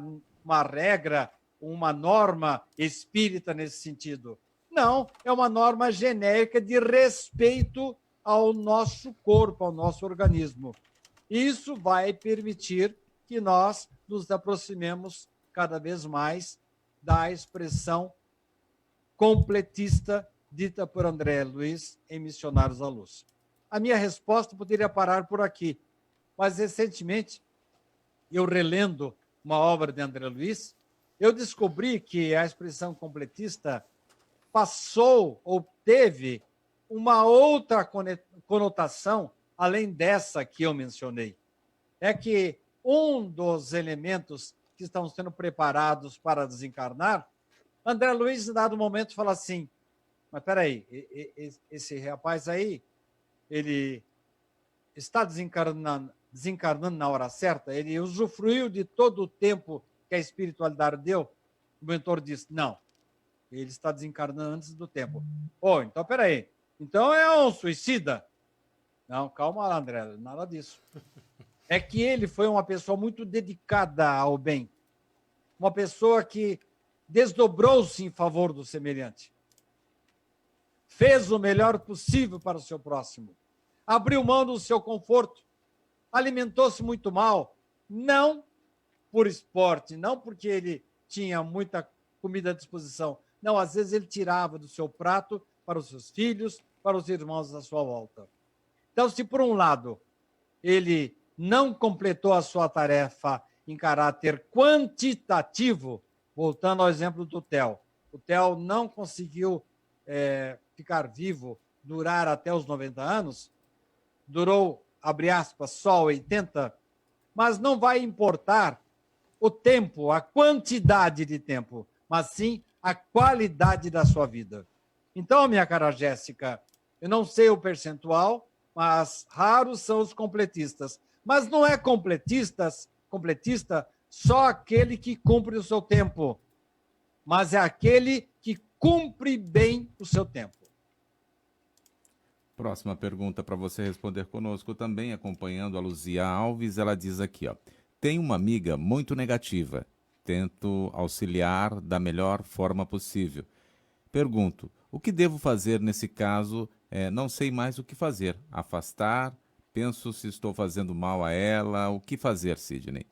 regra, uma norma espírita nesse sentido. Não, é uma norma genérica de respeito ao nosso corpo, ao nosso organismo. Isso vai permitir que nós nos aproximemos cada vez mais da expressão completista dita por André Luiz em Missionários à Luz. A minha resposta poderia parar por aqui, mas recentemente, eu relendo uma obra de André Luiz, eu descobri que a expressão completista passou ou teve uma outra conotação além dessa que eu mencionei. É que um dos elementos que estão sendo preparados para desencarnar, André Luiz, em dado momento, fala assim, mas espera aí, esse rapaz aí, ele está desencarnando na hora certa? Ele usufruiu de todo o tempo que a espiritualidade deu? O mentor disse, não, ele está desencarnando antes do tempo. Oh, então, espera aí, então é um suicida? Não, calma lá, André, nada disso. É que ele foi uma pessoa muito dedicada ao bem, uma pessoa que desdobrou-se em favor do semelhante, fez o melhor possível para o seu próximo, abriu mão do seu conforto, alimentou-se muito mal, não por esporte, não porque ele tinha muita comida à disposição, não, às vezes ele tirava do seu prato para os seus filhos, para os irmãos à sua volta. Então, se por um lado ele não completou a sua tarefa em caráter quantitativo, voltando ao exemplo do Theo, o Theo não conseguiu ficar vivo, durar até os 90 anos, durou, abre aspas, só 80, mas não vai importar o tempo, a quantidade de tempo, mas sim a qualidade da sua vida. Então, minha cara Jéssica, eu não sei o percentual, mas raros são os completistas. Mas não é completista só aquele que cumpre o seu tempo, mas é aquele que cumpre bem o seu tempo. Próxima pergunta para você responder conosco também, acompanhando a Luzia Alves, ela diz aqui, ó, tenho uma amiga muito negativa, tento auxiliar da melhor forma possível. Pergunto, o que devo fazer nesse caso? Não sei mais o que fazer, afastar, penso se estou fazendo mal a ela, o que fazer, Sidney?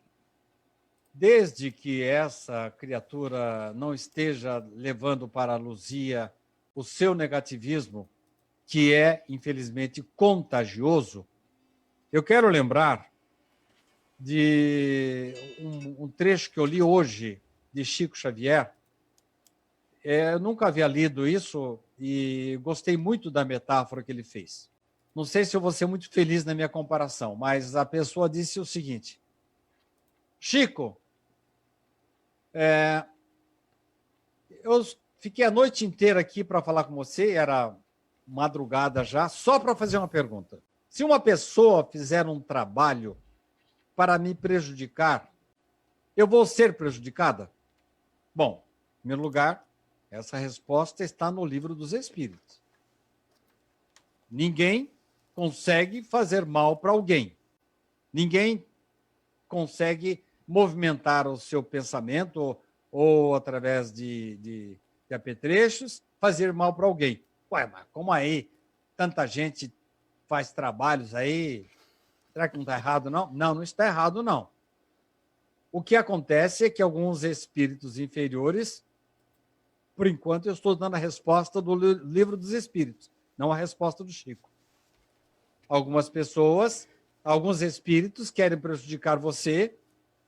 Desde que essa criatura não esteja levando para a Luzia o seu negativismo, que é, infelizmente, contagioso, eu quero lembrar de um trecho que eu li hoje de Chico Xavier. Eu nunca havia lido isso e gostei muito da metáfora que ele fez. Não sei se eu vou ser muito feliz na minha comparação, mas a pessoa disse o seguinte, Chico, eu fiquei a noite inteira aqui para falar com você, era madrugada já, só para fazer uma pergunta. Se uma pessoa fizer um trabalho para me prejudicar, eu vou ser prejudicada? Bom, em primeiro lugar, essa resposta está no Livro dos Espíritos. Ninguém consegue fazer mal para alguém. Ninguém consegue movimentar o seu pensamento ou através de apetrechos, fazer mal para alguém. Ué, mas como aí tanta gente faz trabalhos aí? Será que não está errado, não? Não, não está errado, não. O que acontece é que alguns espíritos inferiores, por enquanto eu estou dando a resposta do Livro dos Espíritos, não a resposta do Chico. Algumas pessoas, alguns espíritos querem prejudicar você,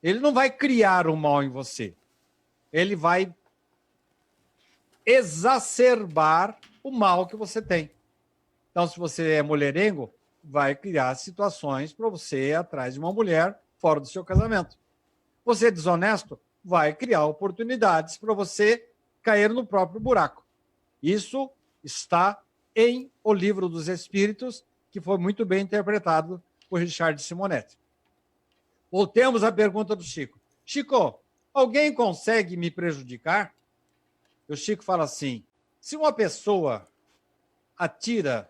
ele não vai criar o mal em você. Ele vai exacerbar o mal que você tem. Então, se você é mulherengo, vai criar situações para você ir atrás de uma mulher fora do seu casamento. Você é desonesto, vai criar oportunidades para você cair no próprio buraco. Isso está em O Livro dos Espíritos, que foi muito bem interpretado por Richard Simonetti. Voltemos à pergunta do Chico. Chico, alguém consegue me prejudicar? O Chico fala assim, se uma pessoa atira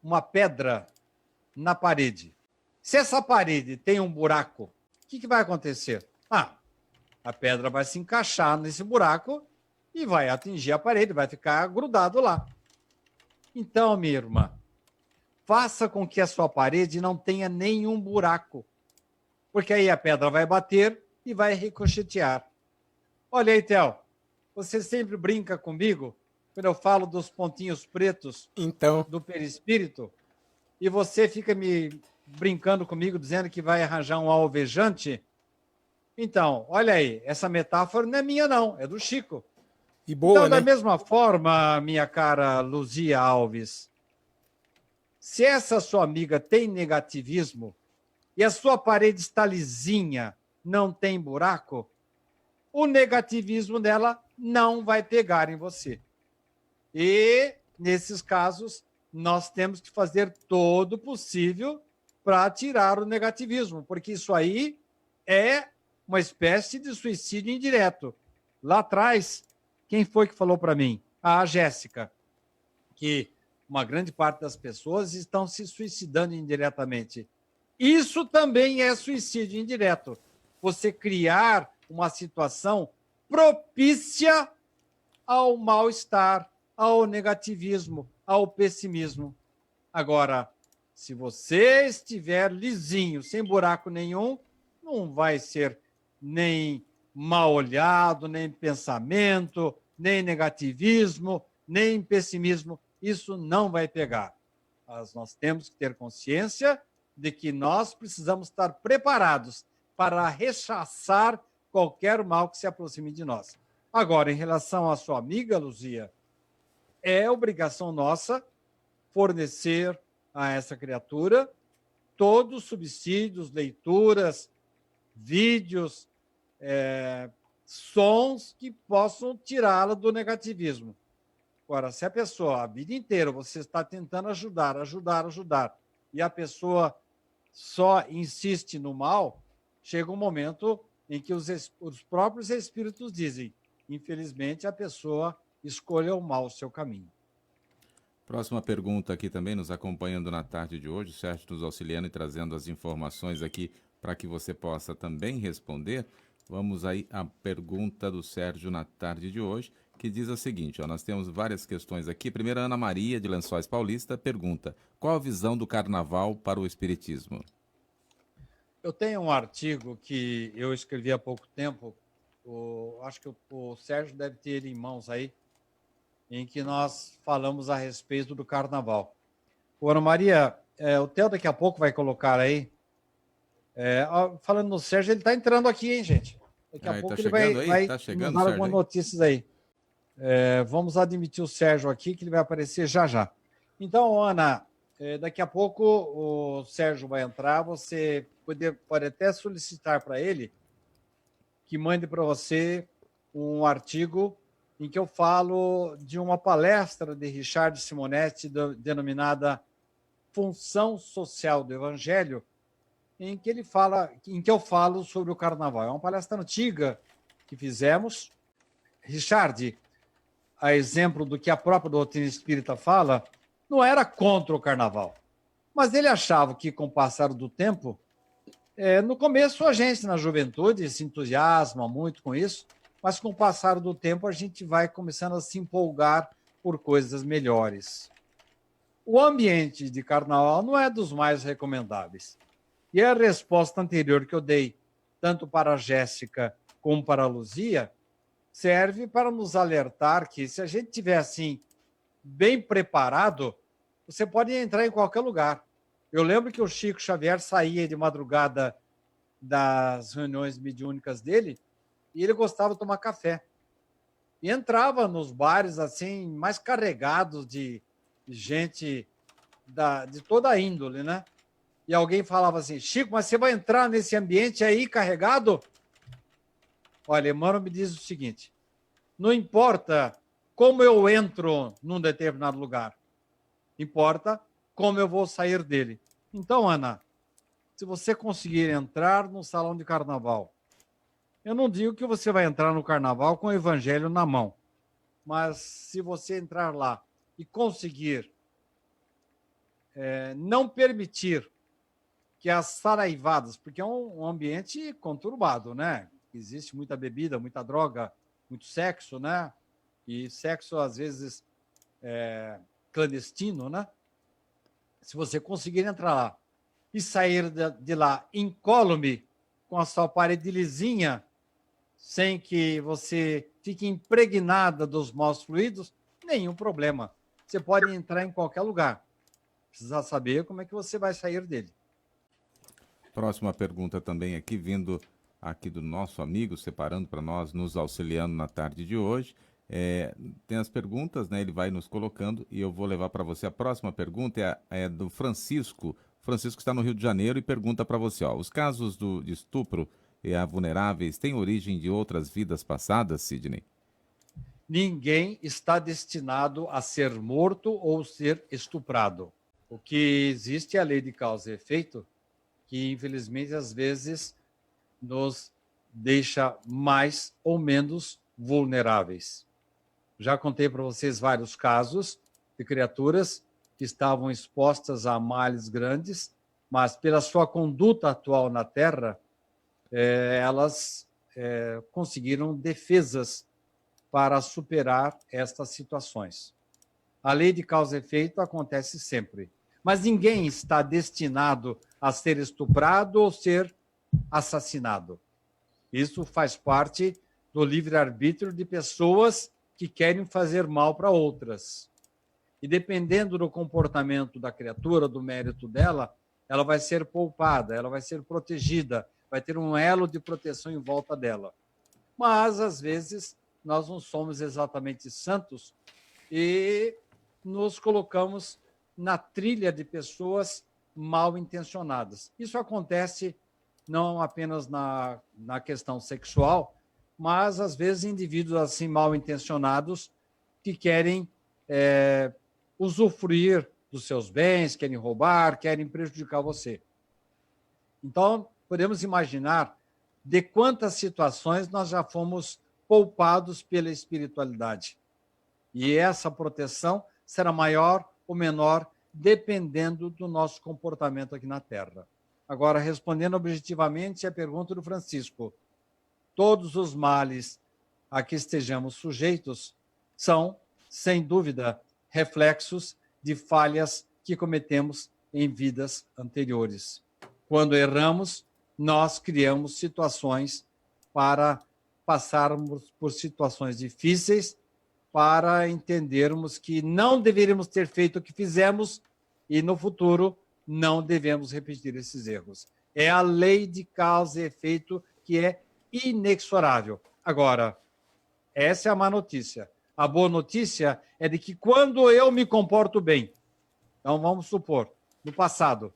uma pedra na parede, se essa parede tem um buraco, o que vai acontecer? A pedra vai se encaixar nesse buraco e vai atingir a parede, vai ficar grudado lá. Então, minha irmã, faça com que a sua parede não tenha nenhum buraco, porque aí a pedra vai bater e vai ricochetear. Olha aí, Theo, você sempre brinca comigo quando eu falo dos pontinhos pretos do perispírito, e você fica me brincando comigo, dizendo que vai arranjar um alvejante. Então, olha aí, essa metáfora não é minha, não, é do Chico. E boa, então, né? da mesma forma, minha cara Luzia Alves, se essa sua amiga tem negativismo e a sua parede está lisinha, não tem buraco, o negativismo dela não vai pegar em você. E, nesses casos, nós temos que fazer todo o possível para tirar o negativismo, porque isso aí é uma espécie de suicídio indireto. Lá atrás, quem foi que falou para mim? A Jéssica, que uma grande parte das pessoas estão se suicidando indiretamente. Isso também é suicídio indireto. Você criar uma situação propícia ao mal-estar, ao negativismo, ao pessimismo. Agora, se você estiver lisinho, sem buraco nenhum, não vai ser nem mal olhado, nem pensamento, nem negativismo, nem pessimismo. Isso não vai pegar. Mas nós temos que ter consciência de que nós precisamos estar preparados para rechaçar qualquer mal que se aproxime de nós. Agora, em relação à sua amiga, Luzia, é obrigação nossa fornecer a essa criatura todos os subsídios, leituras, vídeos, sons que possam tirá-la do negativismo. Agora, se a pessoa, a vida inteira, você está tentando ajudar, e a pessoa só insiste no mal, chega um momento em que os próprios espíritos dizem, infelizmente, a pessoa escolha o mal o seu caminho. Próxima pergunta aqui também, nos acompanhando na tarde de hoje, o Sérgio nos auxiliando e trazendo as informações aqui para que você possa também responder. Vamos aí à pergunta do Sérgio na tarde de hoje, que diz o seguinte, nós temos várias questões aqui. Primeiro, a Ana Maria, de Lençóis Paulista, pergunta, qual a visão do carnaval para o espiritismo? Eu tenho um artigo que eu escrevi há pouco tempo, acho que o Sérgio deve ter ele em mãos aí, em que nós falamos a respeito do carnaval. Ana Maria, o Theo daqui a pouco vai colocar aí, falando no Sérgio, ele está entrando aqui, hein, gente? Daqui a pouco ele vai nos dar algumas notícias aí. Vamos admitir o Sérgio aqui, que ele vai aparecer já já. Então, Ana, daqui a pouco o Sérgio vai entrar, você pode até solicitar para ele que mande para você um artigo em que eu falo de uma palestra de Richard Simonetti denominada Função Social do Evangelho, em que eu falo sobre o carnaval. É uma palestra antiga que fizemos. Richard, a exemplo do que a própria doutrina espírita fala, não era contra o carnaval, mas ele achava que, com o passar do tempo, no começo a gente, na juventude, se entusiasma muito com isso, mas com o passar do tempo a gente vai começando a se empolgar por coisas melhores. O ambiente de carnaval não é dos mais recomendáveis. E a resposta anterior que eu dei, tanto para a Jéssica como para a Luzia, serve para nos alertar que, se a gente estiver assim, bem preparado, você pode entrar em qualquer lugar. Eu lembro que o Chico Xavier saía de madrugada das reuniões mediúnicas dele e ele gostava de tomar café. e entrava nos bares assim mais carregados de gente de toda a índole, né? E alguém falava assim: Chico, mas você vai entrar nesse ambiente aí carregado? Olha, Emmanuel me diz o seguinte: não importa como eu entro num determinado lugar, importa como eu vou sair dele. Então, Ana, se você conseguir entrar no salão de carnaval, eu não digo que você vai entrar no carnaval com o evangelho na mão, mas se você entrar lá e conseguir não permitir que as saraivadas, porque é um ambiente conturbado, né? Existe muita bebida, muita droga, muito sexo, né? E sexo, às vezes, clandestino, né? Se você conseguir entrar lá e sair de lá incólume, com a sua parede lisinha, sem que você fique impregnada dos maus fluidos, nenhum problema. Você pode entrar em qualquer lugar. Precisa saber como é que você vai sair dele. Próxima pergunta também aqui, vindo aqui do nosso amigo, separando para nós, nos auxiliando na tarde de hoje. Tem as perguntas, né? Ele vai nos colocando e eu vou levar para você. A próxima pergunta é do Francisco. Francisco está no Rio de Janeiro e pergunta para você, os casos de estupro vulneráveis têm origem de outras vidas passadas, Sidney? Ninguém está destinado a ser morto ou ser estuprado. O que existe é a lei de causa e efeito, que infelizmente às vezes nos deixa mais ou menos vulneráveis. Já contei para vocês vários casos de criaturas que estavam expostas a males grandes, mas pela sua conduta atual na Terra, elas conseguiram defesas para superar estas situações. A lei de causa e efeito acontece sempre, mas ninguém está destinado a ser estuprado ou ser assassinado. Isso faz parte do livre-arbítrio de pessoas que querem fazer mal para outras. E dependendo do comportamento da criatura, do mérito dela, ela vai ser poupada, ela vai ser protegida, vai ter um elo de proteção em volta dela. Mas, às vezes, nós não somos exatamente santos e nos colocamos na trilha de pessoas mal intencionadas. Isso acontece não apenas na questão sexual, mas, às vezes, indivíduos assim mal intencionados que querem usufruir dos seus bens, querem roubar, querem prejudicar você. Então, podemos imaginar de quantas situações nós já fomos poupados pela espiritualidade. E essa proteção será maior ou menor, dependendo do nosso comportamento aqui na Terra. Agora, respondendo objetivamente a pergunta do Francisco, todos os males a que estejamos sujeitos são, sem dúvida, reflexos de falhas que cometemos em vidas anteriores. Quando erramos, nós criamos situações para passarmos por situações difíceis, para entendermos que não deveríamos ter feito o que fizemos e, no futuro, não devemos repetir esses erros. É a lei de causa e efeito que é inexorável. Agora, essa é a má notícia. A boa notícia é de que quando eu me comporto bem, então vamos supor, no passado,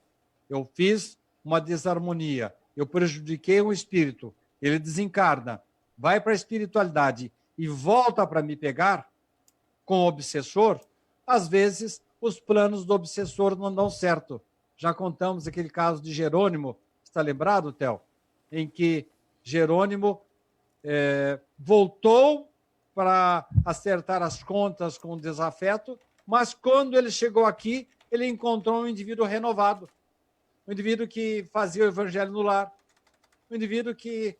eu fiz uma desarmonia, eu prejudiquei um espírito, ele desencarna, vai para a espiritualidade e volta para me pegar com o obsessor, às vezes os planos do obsessor não dão certo. Já contamos aquele caso de Jerônimo, está lembrado, Theo? Em que Jerônimo voltou para acertar as contas com o desafeto, mas quando ele chegou aqui, ele encontrou um indivíduo renovado, um indivíduo que fazia o evangelho no lar, um indivíduo que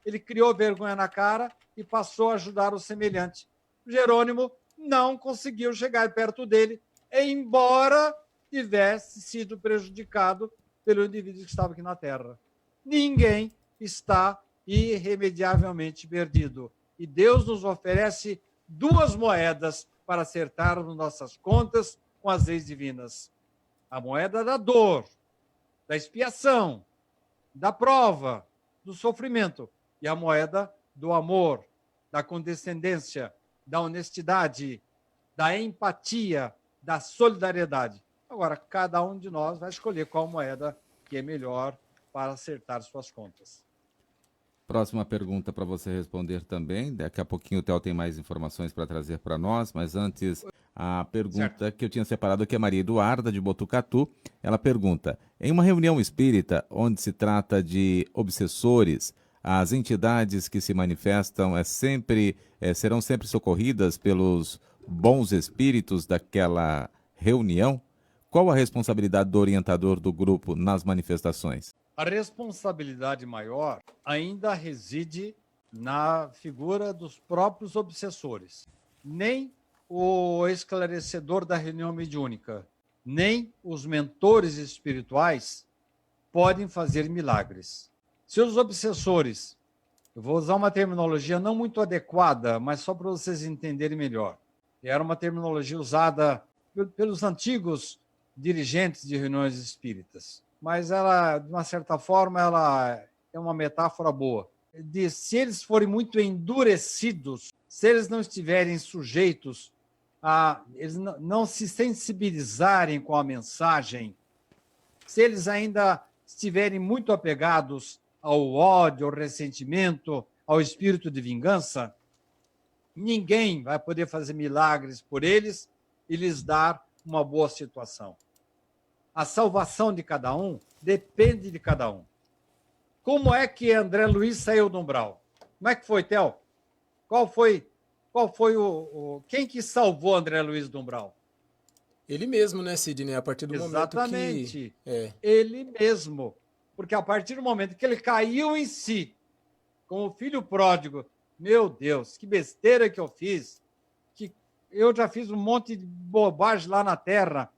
ele criou vergonha na cara e passou a ajudar o semelhante. Jerônimo não conseguiu chegar perto dele, embora tivesse sido prejudicado pelo indivíduo que estava aqui na Terra. Ninguém está irremediavelmente perdido. E Deus nos oferece duas moedas para acertarmos nossas contas com as leis divinas. A moeda da dor, da expiação, da prova, do sofrimento, e a moeda do amor, da condescendência, da honestidade, da empatia, da solidariedade. Agora, cada um de nós vai escolher qual moeda que é melhor para acertar suas contas. Próxima pergunta para você responder também. Daqui a pouquinho o Theo tem mais informações para trazer para nós, mas antes a pergunta que eu tinha separado aqui é Maria Eduarda, de Botucatu. Ela pergunta: em uma reunião espírita onde se trata de obsessores, as entidades que se manifestam serão sempre socorridas pelos bons espíritos daquela reunião? Qual a responsabilidade do orientador do grupo nas manifestações? A responsabilidade maior ainda reside na figura dos próprios obsessores. Nem o esclarecedor da reunião mediúnica, nem os mentores espirituais podem fazer milagres. Se os obsessores, eu vou usar uma terminologia não muito adequada, mas só para vocês entenderem melhor. Era uma terminologia usada pelos antigos dirigentes de reuniões espíritas, mas ela, de uma certa forma, ela é uma metáfora boa. Se eles forem muito endurecidos, se eles não estiverem sujeitos eles não se sensibilizarem com a mensagem, se eles ainda estiverem muito apegados ao ódio, ao ressentimento, ao espírito de vingança, ninguém vai poder fazer milagres por eles e lhes dar uma boa situação. A salvação de cada um depende de cada um. Como é que André Luiz saiu do umbral? Como é que foi, Theo? Qual foi quem que salvou André Luiz do umbral? Ele mesmo, né, Sidney? A partir do Exatamente. momento que... Ele mesmo. Porque a partir do momento que ele caiu em si, como filho pródigo, meu Deus, que besteira que eu fiz. Que eu já fiz um monte de bobagem lá na Terra.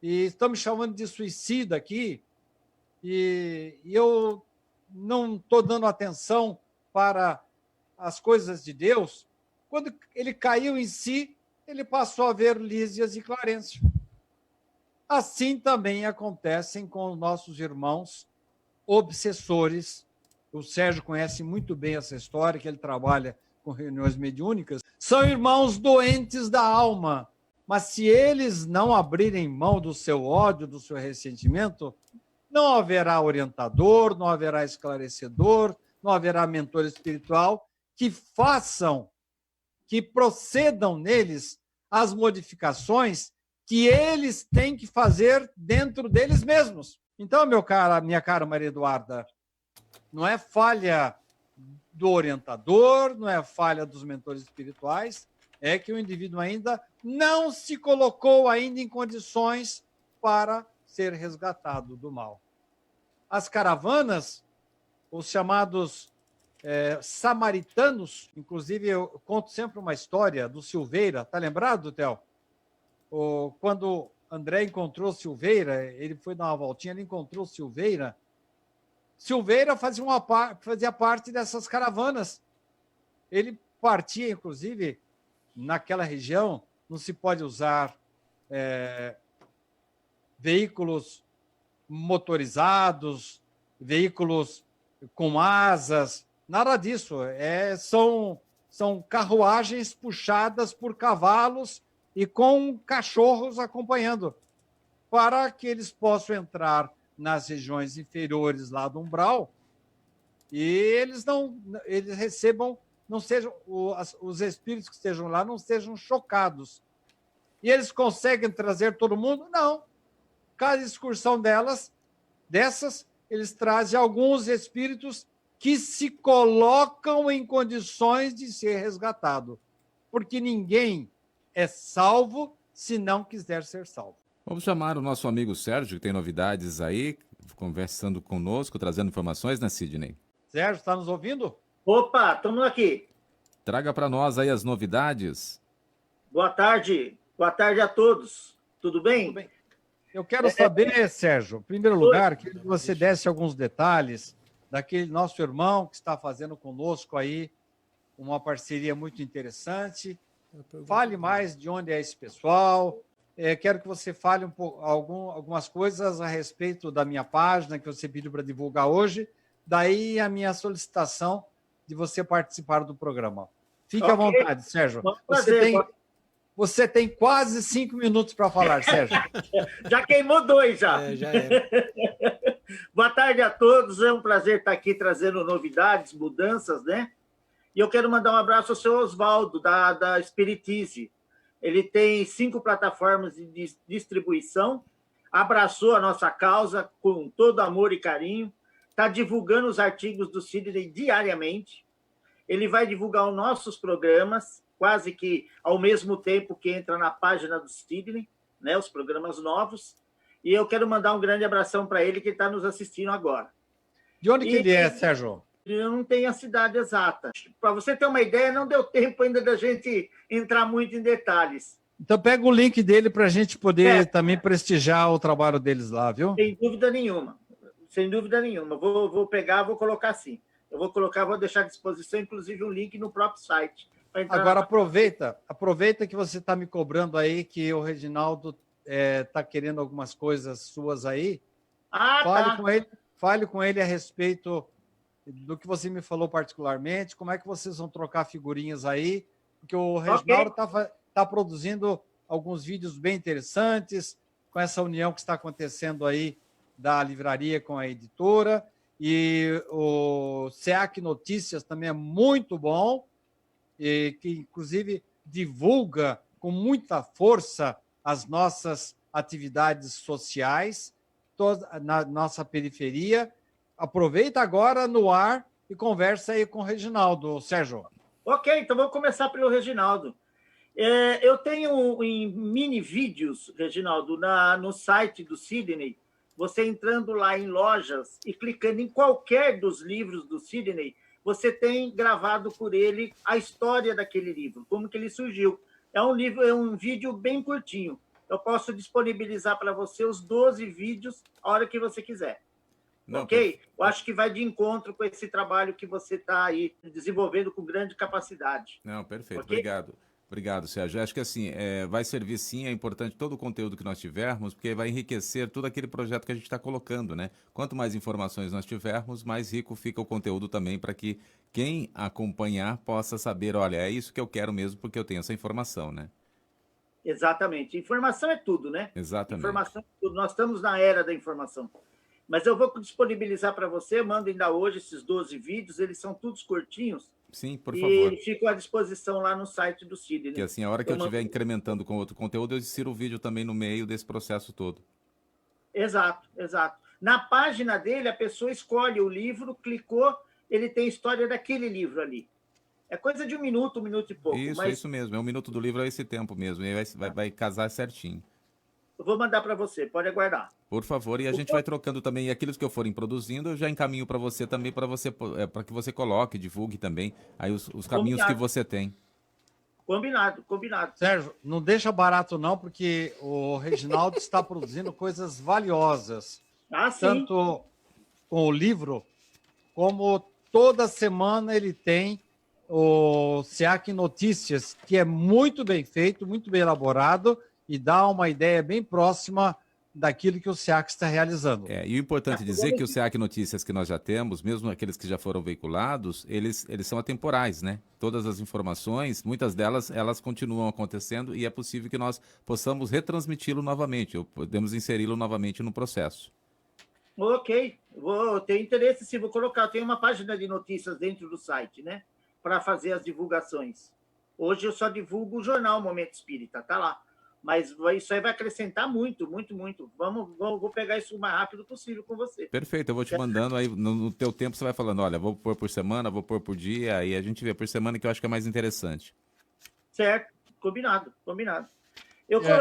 E estão me chamando de suicida aqui. E eu não estou dando atenção para as coisas de Deus. Quando ele caiu em si, ele passou a ver Lísias e Clarencio. Assim também acontecem com os nossos irmãos obsessores. O Sérgio conhece muito bem essa história, que ele trabalha com reuniões mediúnicas. São irmãos doentes da alma. Mas se eles não abrirem mão do seu ódio, do seu ressentimento, não haverá orientador, não haverá esclarecedor, não haverá mentor espiritual que procedam neles as modificações que eles têm que fazer dentro deles mesmos. Então, minha cara Maria Eduarda, não é falha do orientador, não é falha dos mentores espirituais, é que o indivíduo ainda não se colocou ainda em condições para ser resgatado do mal. As caravanas, os chamados samaritanos, inclusive eu conto sempre uma história do Silveira, tá lembrado, Theo? Quando André encontrou Silveira, ele foi dar uma voltinha, ele encontrou Silveira. Silveira fazia parte dessas caravanas. Ele partia, inclusive, naquela região, não se pode usar veículos motorizados, veículos com asas, nada disso. São carruagens puxadas por cavalos e com cachorros acompanhando, para que eles possam entrar nas regiões inferiores lá do umbral e eles recebam, não sejam os espíritos que estejam lá não sejam chocados. E eles conseguem trazer todo mundo? Não. Cada excursão dessas, eles trazem alguns espíritos que se colocam em condições de ser resgatado, porque ninguém é salvo se não quiser ser salvo. Vamos chamar o nosso amigo Sérgio, que tem novidades aí, conversando conosco, trazendo informações, né, Sidney? Sérgio, está nos ouvindo? Opa, estamos aqui. Traga para nós aí as novidades. Boa tarde a todos. Tudo bem? Tudo bem. Eu quero saber, Sérgio, em primeiro lugar, que você desse alguns detalhes daquele nosso irmão que está fazendo conosco aí uma parceria muito interessante. Fale mais de onde é esse pessoal. Quero que você fale algumas coisas a respeito da minha página, que você pediu para divulgar hoje. Daí a minha solicitação de você participar do programa. Fique à Ok. vontade, Sérgio. Um prazer. Você tem quase 5 minutos para falar, Sérgio. Já queimou 2 já. É, já era. Boa tarde a todos. É um prazer estar aqui trazendo novidades, mudanças, né? E eu quero mandar um abraço ao seu Oswaldo, da Spiritize. Ele tem 5 plataformas de distribuição, abraçou a nossa causa com todo amor e carinho, está divulgando os artigos do Sidney diariamente. Ele vai divulgar os nossos programas, quase que ao mesmo tempo que entra na página do Sidney, né, os programas novos. E eu quero mandar um grande abração para ele que está nos assistindo agora. De onde que ele é, Sérgio? Eu não tenho a cidade exata. Para você ter uma ideia, não deu tempo ainda da gente entrar muito em detalhes. Então pega o link dele para a gente poder também prestigiar o trabalho deles lá, viu? Sem dúvida nenhuma. Sem dúvida nenhuma. Vou pegar, vou colocar assim. Eu vou colocar, vou deixar à disposição, inclusive, um link no próprio site. Agora aproveita que você está me cobrando aí que o Reginaldo está querendo algumas coisas suas aí. Fale com ele a respeito do que você me falou particularmente, como é que vocês vão trocar figurinhas aí, porque o Reginaldo está produzindo alguns vídeos bem interessantes com essa união que está acontecendo aí da livraria com a editora, e o SEAC Notícias também é muito bom, e que inclusive divulga com muita força as nossas atividades sociais na nossa periferia. Aproveita agora no ar e conversa aí com o Reginaldo, Sérgio. Ok, então vou começar pelo Reginaldo. Eu tenho em mini vídeos, Reginaldo, no site do Sidney, você entrando lá em lojas e clicando em qualquer dos livros do Sidney, você tem gravado por ele a história daquele livro, como que ele surgiu. É um vídeo bem curtinho. Eu posso disponibilizar para você os 12 vídeos a hora que você quiser. Não, ok? Eu acho que vai de encontro com esse trabalho que você está aí desenvolvendo com grande capacidade. Não, perfeito. Okay? Obrigado, Sérgio. Acho que assim, vai servir sim, é importante todo o conteúdo que nós tivermos, porque vai enriquecer todo aquele projeto que a gente está colocando, né? Quanto mais informações nós tivermos, mais rico fica o conteúdo também para que quem acompanhar possa saber, olha, é isso que eu quero mesmo, porque eu tenho essa informação, né? Exatamente. Informação é tudo, né? Exatamente. Informação é tudo. Nós estamos na era da informação. Mas eu vou disponibilizar para você, mando ainda hoje esses 12 vídeos, eles são todos curtinhos. Sim, por favor. E ficam à disposição lá no site do Sidney. Que assim, a hora que eu estiver incrementando com outro conteúdo, eu insiro o vídeo também no meio desse processo todo. Exato, exato. Na página dele, a pessoa escolhe o livro, clicou, ele tem a história daquele livro ali. É coisa de um minuto e pouco. Isso mesmo. É 1 minuto do livro, é esse tempo mesmo. E vai casar certinho. Eu vou mandar para você, pode aguardar. Por favor, e a gente vai trocando também. E aqueles que eu forem produzindo, eu já encaminho para você também, para que você coloque, divulgue também aí os caminhos que você tem. Combinado. Sérgio, não deixa barato não, porque o Reginaldo está produzindo coisas valiosas. Sim. Tanto com o livro, como toda semana ele tem o SEAC Notícias, que é muito bem feito, muito bem elaborado e dá uma ideia bem próxima daquilo que o SEAC está realizando. E o importante é dizer que o SEAC Notícias que nós já temos, mesmo aqueles que já foram veiculados, eles são atemporais, né? Todas as informações, muitas delas, elas continuam acontecendo e é possível que nós possamos retransmiti-lo novamente, ou podemos inseri-lo novamente no processo. Ok, tenho interesse sim, vou colocar, tem uma página de notícias dentro do site, né? Para fazer as divulgações. Hoje eu só divulgo o jornal Momento Espírita, tá lá. Mas isso aí vai acrescentar muito. Vou pegar isso o mais rápido possível com você. Perfeito, eu vou te mandando, aí no teu tempo você vai falando, olha, vou pôr por semana, vou pôr por dia, aí a gente vê por semana, que eu acho que é mais interessante. Certo, combinado.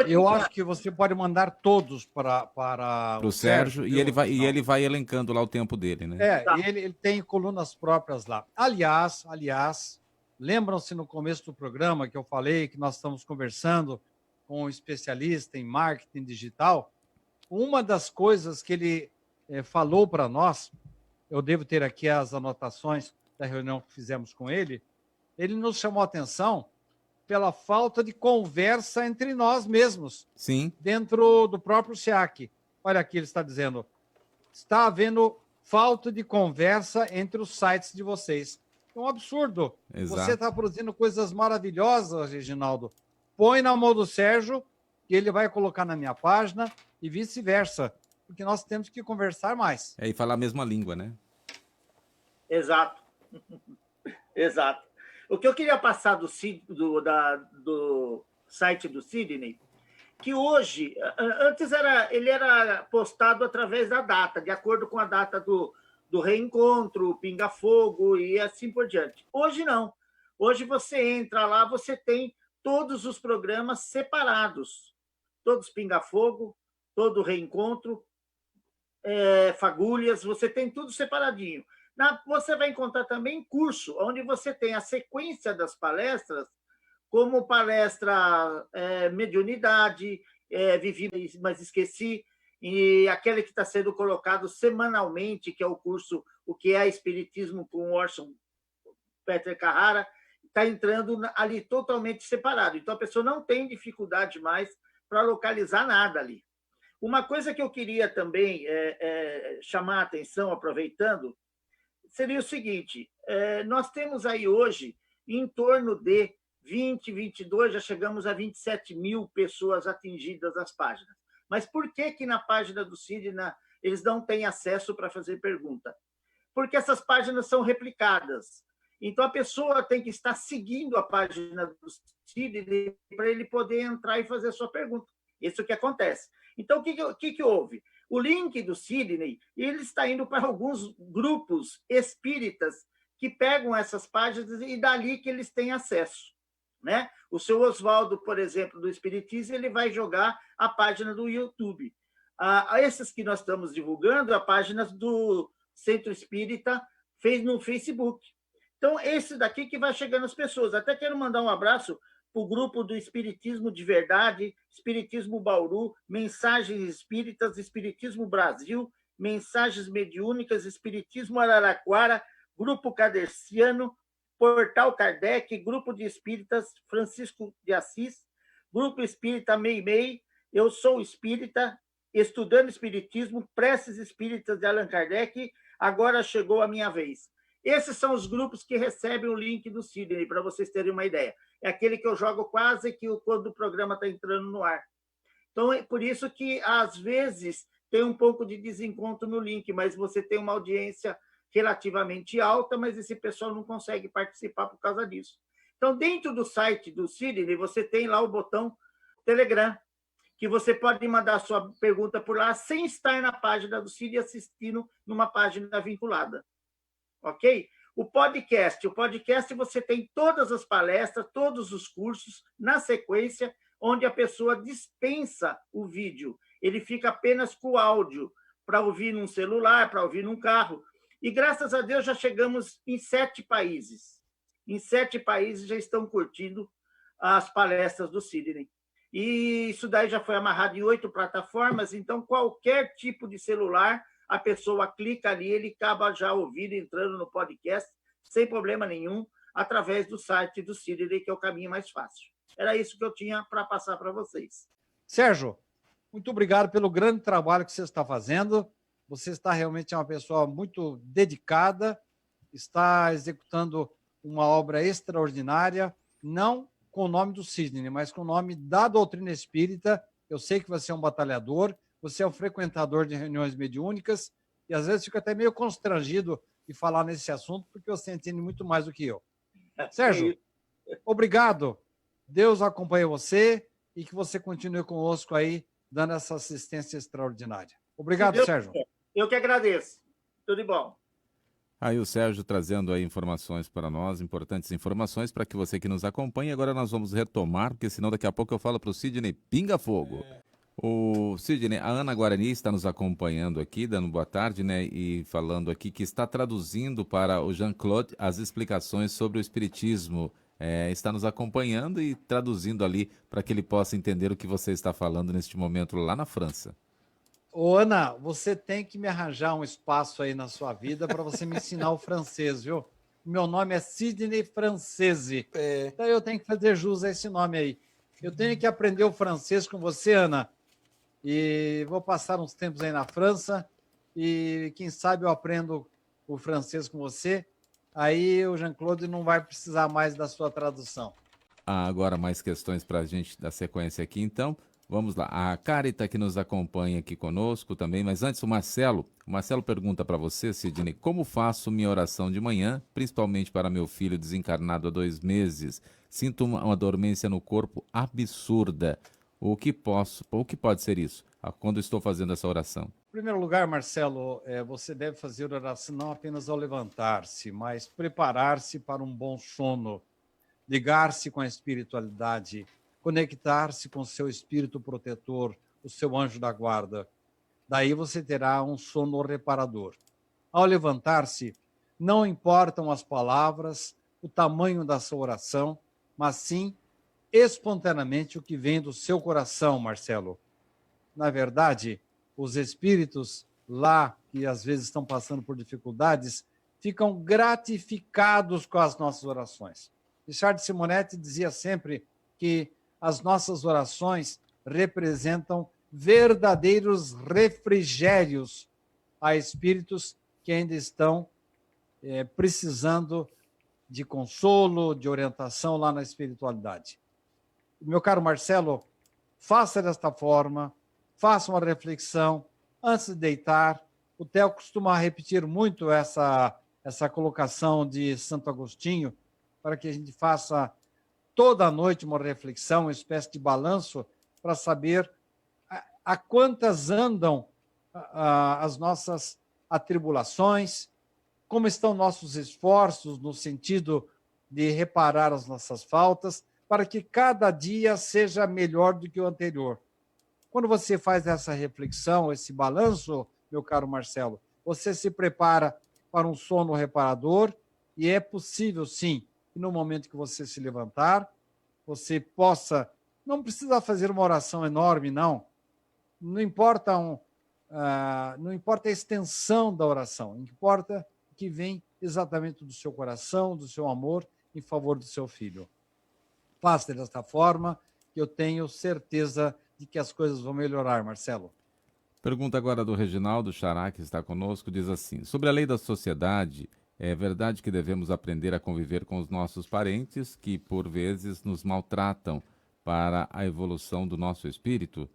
Eu acho que você pode mandar todos para o Sérgio, e ele vai elencando lá o tempo dele, né? Tá. Ele tem colunas próprias lá. Aliás, lembram-se no começo do programa que eu falei que nós estamos conversando com um especialista em marketing digital? Uma das coisas que ele falou para nós, eu devo ter aqui as anotações da reunião que fizemos com ele, ele nos chamou a atenção pela falta de conversa entre nós mesmos. Sim. Dentro do próprio SEAC. Olha aqui, ele está dizendo, está havendo falta de conversa entre os sites de vocês. É um absurdo. Exato. Você está produzindo coisas maravilhosas, Reginaldo. Põe na mão do Sérgio, que ele vai colocar na minha página, e vice-versa, porque nós temos que conversar mais. E falar a mesma língua, né? Exato. Exato. O que eu queria passar do site do Sidney, que hoje, antes ele era postado através da data, de acordo com a data do reencontro, Pinga Fogo e assim por diante. Hoje não. Hoje você entra lá, você tem todos os programas separados. Todos Pinga Fogo, todo reencontro, Fagulhas, você tem tudo separadinho. Você vai encontrar também curso, onde você tem a sequência das palestras, como palestra Mediunidade, Vivi, mas esqueci, e aquele que está sendo colocado semanalmente, que é o curso O que é Espiritismo com Orson Peter Carrara, está entrando ali totalmente separado. Então, a pessoa não tem dificuldade mais para localizar nada ali. Uma coisa que eu queria também chamar a atenção, aproveitando, seria o seguinte, nós temos aí hoje em torno de 22, já chegamos a 27 mil pessoas atingidas as páginas. Mas por que na página do Sidney eles não têm acesso para fazer pergunta? Porque essas páginas são replicadas. Então, a pessoa tem que estar seguindo a página do Sidney para ele poder entrar e fazer a sua pergunta. Isso que acontece. Então, o que houve? O link do Sidney ele está indo para alguns grupos espíritas que pegam essas páginas e dali que eles têm acesso. Né? O seu Oswaldo, por exemplo, do Espiritismo, ele vai jogar a página do YouTube. Esses que nós estamos divulgando, a página do Centro Espírita fez no Facebook. Então, esse daqui que vai chegando às pessoas. Até quero mandar um abraço para o grupo do Espiritismo de Verdade, Espiritismo Bauru, Mensagens Espíritas, Espiritismo Brasil, Mensagens Mediúnicas, Espiritismo Araraquara, Grupo Kardeciano, Portal Kardec, Grupo de Espíritas Francisco de Assis, Grupo Espírita Meimei, Eu Sou Espírita, Estudando Espiritismo, Preces Espíritas de Allan Kardec, Agora Chegou a Minha Vez. Esses são os grupos que recebem o link do Sidney, para vocês terem uma ideia. É aquele que eu jogo quase que quando o programa está entrando no ar. Então, é por isso que, às vezes, tem um pouco de desencontro no link, mas você tem uma audiência relativamente alta, mas esse pessoal não consegue participar por causa disso. Então, dentro do site do Sidney, você tem lá o botão Telegram, que você pode mandar a sua pergunta por lá sem estar na página do Sidney assistindo numa página vinculada. Ok? O podcast você tem todas as palestras, todos os cursos na sequência, onde a pessoa dispensa o vídeo. Ele fica apenas com o áudio, para ouvir num celular, para ouvir num carro. E, graças a Deus, já chegamos em 7 países. Em 7 países já estão curtindo as palestras do Sidney. E isso daí já foi amarrado em 8 plataformas, então qualquer tipo de celular, a pessoa clica ali, ele acaba já ouvindo, entrando no podcast, sem problema nenhum, através do site do Sidney, que é o caminho mais fácil. Era isso que eu tinha para passar para vocês. Sérgio, muito obrigado pelo grande trabalho que você está fazendo. Você está realmente uma pessoa muito dedicada, está executando uma obra extraordinária, não com o nome do Sidney, mas com o nome da doutrina espírita. Eu sei que você é um batalhador, você é um frequentador de reuniões mediúnicas e às vezes fico até meio constrangido de falar nesse assunto, porque você entende muito mais do que eu. Sérgio, obrigado. Deus acompanhe você e que você continue conosco aí, dando essa assistência extraordinária. Obrigado, Sérgio. Eu que agradeço. Tudo de bom. Aí o Sérgio trazendo aí informações para nós, importantes informações para que você que nos acompanhe. Agora nós vamos retomar, porque senão daqui a pouco eu falo para o Sidney Pinga Fogo. O Sidney, a Ana Guarani está nos acompanhando aqui, dando boa tarde, né? E falando aqui que está traduzindo para o Jean-Claude as explicações sobre o Espiritismo. Está nos acompanhando e traduzindo ali para que ele possa entender o que você está falando neste momento lá na França. Ô, Ana, você tem que me arranjar um espaço aí na sua vida para você me ensinar o francês, viu? Meu nome é Sidney Francese. Então eu tenho que fazer jus a esse nome aí. Eu tenho que aprender o francês com você, Ana. E vou passar uns tempos aí na França e quem sabe eu aprendo o francês com você aí o Jean-Claude não vai precisar mais da sua tradução. Agora mais questões para a gente dar sequência aqui, então. Vamos lá. A Carita que nos acompanha aqui conosco também, mas antes o Marcelo. O Marcelo pergunta para você, Sidney, como faço minha oração de manhã, principalmente para meu filho desencarnado há 2 meses? Sinto uma dormência no corpo absurda. O que pode ser isso? Quando estou fazendo essa oração? Em primeiro lugar, Marcelo, você deve fazer oração não apenas ao levantar-se, mas preparar-se para um bom sono, ligar-se com a espiritualidade, conectar-se com o seu espírito protetor, o seu anjo da guarda. Daí você terá um sono reparador. Ao levantar-se, não importam as palavras, o tamanho da sua oração, mas sim espontaneamente o que vem do seu coração, Marcelo. Na verdade, os espíritos lá, que às vezes estão passando por dificuldades, ficam gratificados com as nossas orações. Richard Simonetti dizia sempre que as nossas orações representam verdadeiros refrigérios a espíritos que ainda estão precisando de consolo, de orientação lá na espiritualidade. Meu caro Marcelo, faça desta forma, faça uma reflexão antes de deitar. O Theo costuma repetir muito essa colocação de Santo Agostinho, para que a gente faça toda noite uma reflexão, uma espécie de balanço, para saber a quantas andam as nossas atribulações, como estão nossos esforços no sentido de reparar as nossas faltas, para que cada dia seja melhor do que o anterior. Quando você faz essa reflexão, esse balanço, meu caro Marcelo, você se prepara para um sono reparador e é possível, sim, que no momento que você se levantar, você possa... Não precisa fazer uma oração enorme, não. Não importa não importa a extensão da oração, importa que vem exatamente do seu coração, do seu amor em favor do seu filho. Faça desta forma, que eu tenho certeza de que as coisas vão melhorar, Marcelo. Pergunta agora do Reginaldo Xará, que está conosco, diz assim: sobre a lei da sociedade, é verdade que devemos aprender a conviver com os nossos parentes que, por vezes, nos maltratam para a evolução do nosso espírito?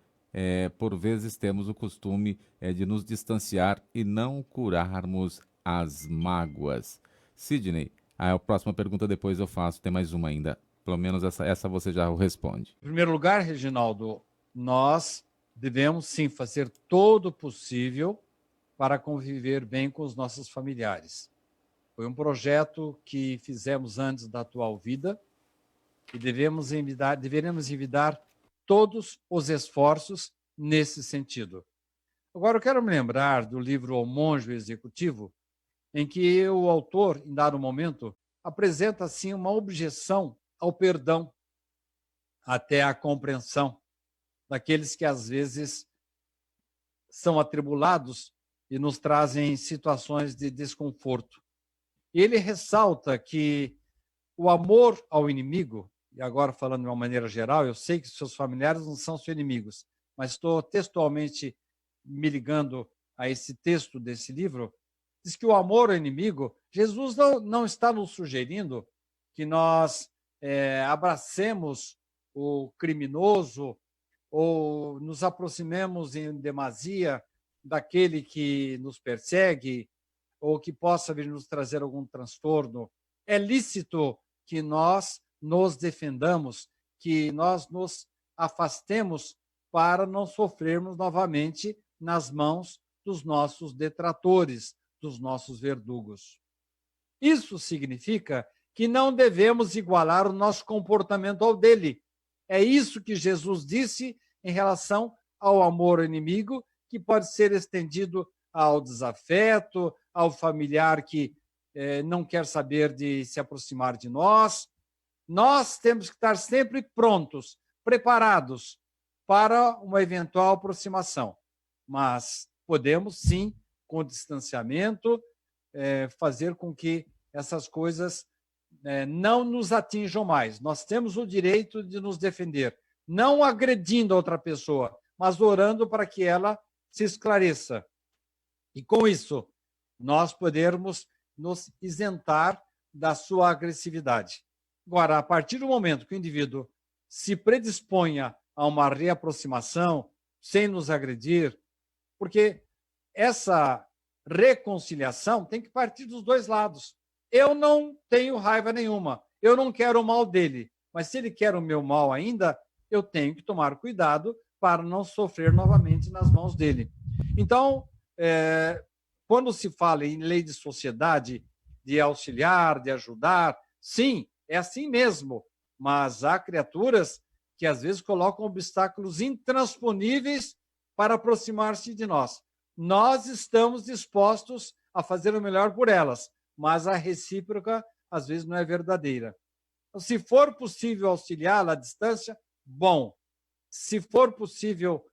Por vezes temos o costume de nos distanciar e não curarmos as mágoas. Sidney, a próxima pergunta depois eu faço, tem mais uma ainda. Pelo menos essa você já responde. Em primeiro lugar, Reginaldo, nós devemos sim fazer todo o possível para conviver bem com os nossos familiares. Foi um projeto que fizemos antes da atual vida e deveremos envidar todos os esforços nesse sentido. Agora, eu quero me lembrar do livro O Monge Executivo, em que o autor, em dado momento, apresenta assim uma objeção ao perdão, até à compreensão daqueles que às vezes são atribulados e nos trazem situações de desconforto. Ele ressalta que o amor ao inimigo, e agora falando de uma maneira geral, eu sei que seus familiares não são seus inimigos, mas estou textualmente me ligando a esse texto desse livro, diz que o amor ao inimigo, Jesus não está nos sugerindo que nós abracemos o criminoso ou nos aproximemos em demasia daquele que nos persegue ou que possa vir nos trazer algum transtorno. É lícito que nós nos defendamos, que nós nos afastemos para não sofrermos novamente nas mãos dos nossos detratores, dos nossos verdugos. Isso significa que não devemos igualar o nosso comportamento ao dele. É isso que Jesus disse em relação ao amor ao inimigo, que pode ser estendido ao desafeto, ao familiar que não quer saber de se aproximar de nós. Nós temos que estar sempre prontos, preparados para uma eventual aproximação. Mas podemos, sim, com distanciamento, fazer com que essas coisas não nos atinjam mais. Nós temos o direito de nos defender, não agredindo a outra pessoa, mas orando para que ela se esclareça. E com isso, nós podermos nos isentar da sua agressividade. Agora, a partir do momento que o indivíduo se predisponha a uma reaproximação, sem nos agredir, porque essa reconciliação tem que partir dos dois lados. Eu não tenho raiva nenhuma, eu não quero o mal dele, mas se ele quer o meu mal ainda, eu tenho que tomar cuidado para não sofrer novamente nas mãos dele. Então, quando se fala em lei de sociedade, de auxiliar, de ajudar, sim, é assim mesmo, mas há criaturas que às vezes colocam obstáculos intransponíveis para aproximar-se de nós. Nós estamos dispostos a fazer o melhor por elas, mas a recíproca às vezes não é verdadeira. Então, se for possível auxiliá-la à distância, bom. Se for possível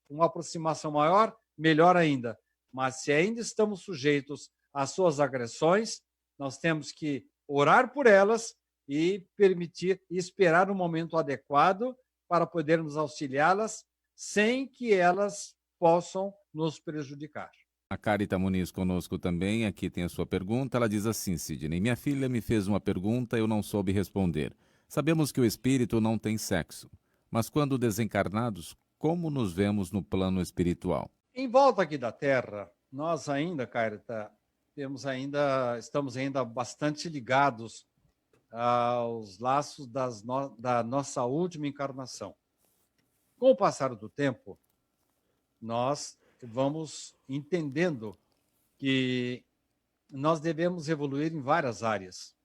uma aproximação maior, melhor ainda. Mas se ainda estamos sujeitos às suas agressões, nós temos que orar por elas e permitir e esperar um momento adequado para podermos auxiliá-las sem que elas possam nos prejudicar. A Carita Muniz conosco também, aqui tem a sua pergunta. Ela diz assim, Sidney: minha filha me fez uma pergunta e eu não soube responder. Sabemos que o espírito não tem sexo, mas quando desencarnados, como nos vemos no plano espiritual? Em volta aqui da Terra, nós ainda, Carita, estamos ainda bastante ligados aos laços da nossa última encarnação. Com o passar do tempo, nós vamos entendendo que nós devemos evoluir em várias áreas.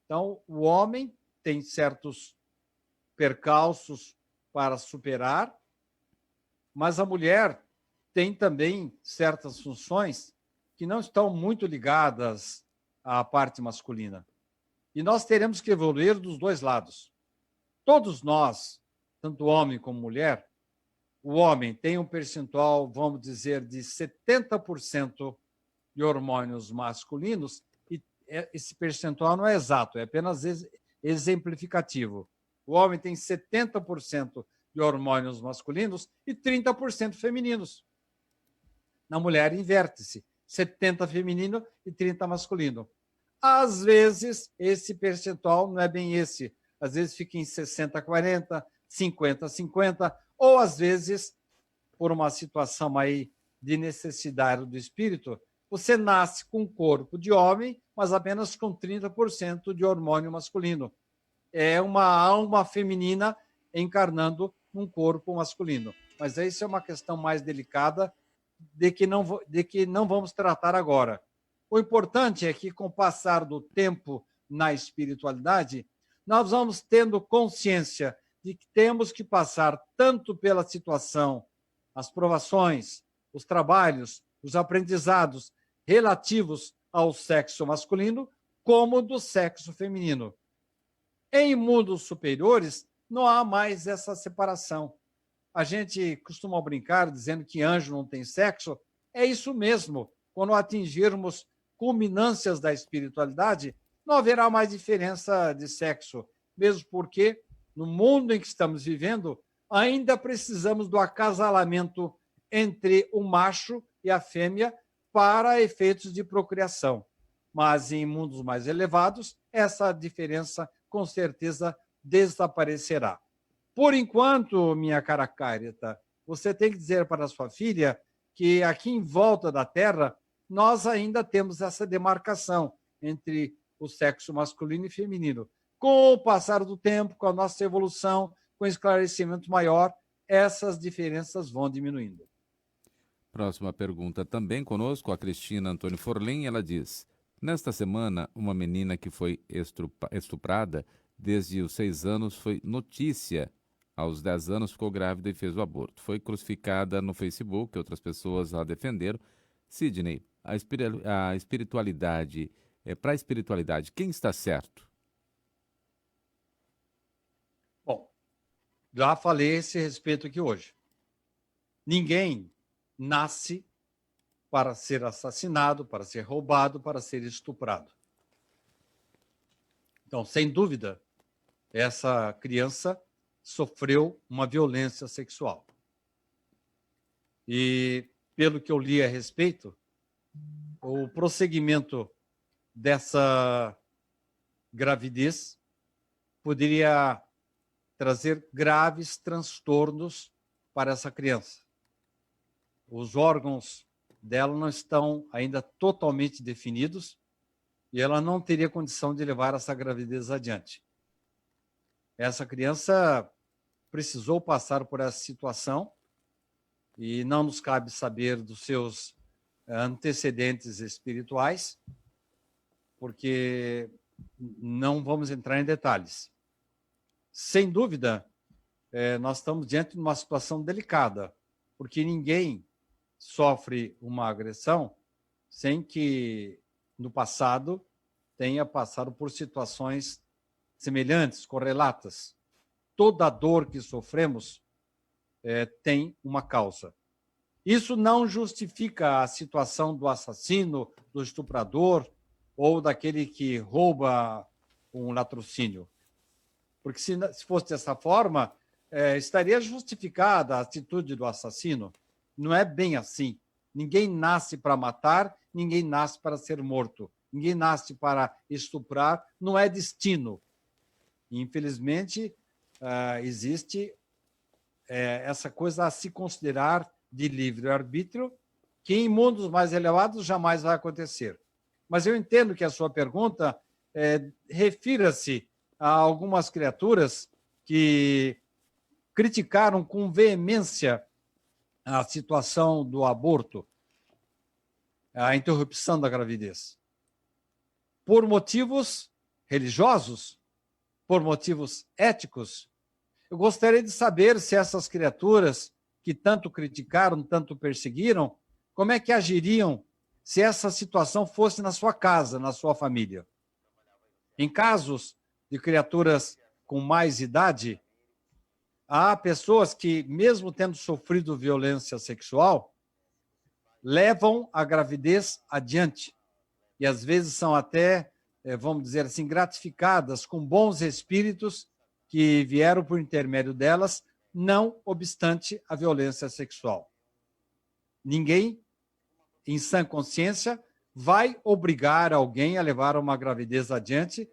Então, o homem tem certos percalços para superar, mas a mulher tem também certas funções que não estão muito ligadas à parte masculina. E nós teremos que evoluir dos dois lados. Todos nós, tanto homem como mulher, o homem tem um percentual, vamos dizer, de 70% de hormônios masculinos, e esse percentual não é exato, é apenas exemplificativo. O homem tem 70% de hormônios masculinos e 30% femininos. Na mulher, inverte-se, 70% feminino e 30% masculino. Às vezes, esse percentual não é bem esse. Às vezes fica em 60-40, 50-50, ou às vezes, por uma situação aí de necessidade do espírito, você nasce com um corpo de homem, mas apenas com 30% de hormônio masculino. É uma alma feminina encarnando num corpo masculino. Mas isso é uma questão mais delicada de que não vamos tratar agora. O importante é que, com o passar do tempo na espiritualidade, nós vamos tendo consciência de que temos que passar tanto pela situação, as provações, os trabalhos, os aprendizados relativos ao sexo masculino, como do sexo feminino. Em mundos superiores, não há mais essa separação. A gente costuma brincar dizendo que anjo não tem sexo. É isso mesmo. Quando atingirmos culminâncias da espiritualidade, não haverá mais diferença de sexo, mesmo porque, no mundo em que estamos vivendo, ainda precisamos do acasalamento entre o macho e a fêmea para efeitos de procriação. Mas em mundos mais elevados, essa diferença, com certeza, desaparecerá. Por enquanto, minha cara Carita, você tem que dizer para a sua filha que aqui em volta da Terra, nós ainda temos essa demarcação entre o sexo masculino e feminino. Com o passar do tempo, com a nossa evolução, com esclarecimento maior, essas diferenças vão diminuindo. Próxima pergunta também conosco, a Cristina Antônio Forlim. Ela diz: nesta semana, uma menina que foi estuprada desde os 6 anos foi notícia. Aos 10 anos ficou grávida e fez o aborto. Foi crucificada no Facebook, outras pessoas a defenderam. Sidney, a espiritualidade, para a espiritualidade, quem está certo? Bom, já falei a esse respeito aqui hoje. Ninguém nasce para ser assassinado, para ser roubado, para ser estuprado. Então, sem dúvida, essa criança sofreu uma violência sexual. E, pelo que eu li a respeito, o prosseguimento dessa gravidez poderia trazer graves transtornos para essa criança. Os órgãos dela não estão ainda totalmente definidos e ela não teria condição de levar essa gravidez adiante. Essa criança precisou passar por essa situação e não nos cabe saber dos seus antecedentes espirituais, porque não vamos entrar em detalhes. Sem dúvida, nós estamos diante de uma situação delicada, porque ninguém sofre uma agressão sem que, no passado, tenha passado por situações semelhantes, correlatas. Toda dor que sofremos tem uma causa. Isso não justifica a situação do assassino, do estuprador ou daquele que rouba um latrocínio. Porque se fosse dessa forma, estaria justificada a atitude do assassino. Não é bem assim. Ninguém nasce para matar, ninguém nasce para ser morto, ninguém nasce para estuprar, não é destino. Infelizmente, existe essa coisa a se considerar de livre-arbítrio, que em mundos mais elevados jamais vai acontecer. Mas eu entendo que a sua pergunta refira-se a algumas criaturas que criticaram com veemência a situação do aborto, a interrupção da gravidez, por motivos religiosos, por motivos éticos. Eu gostaria de saber se essas criaturas que tanto criticaram, tanto perseguiram, como é que agiriam se essa situação fosse na sua casa, na sua família. Em casos de criaturas com mais idade, há pessoas que, mesmo tendo sofrido violência sexual, levam a gravidez adiante e, às vezes, são até, vamos dizer assim, gratificadas com bons espíritos que vieram por intermédio delas, não obstante a violência sexual. Ninguém, em sã consciência, vai obrigar alguém a levar uma gravidez adiante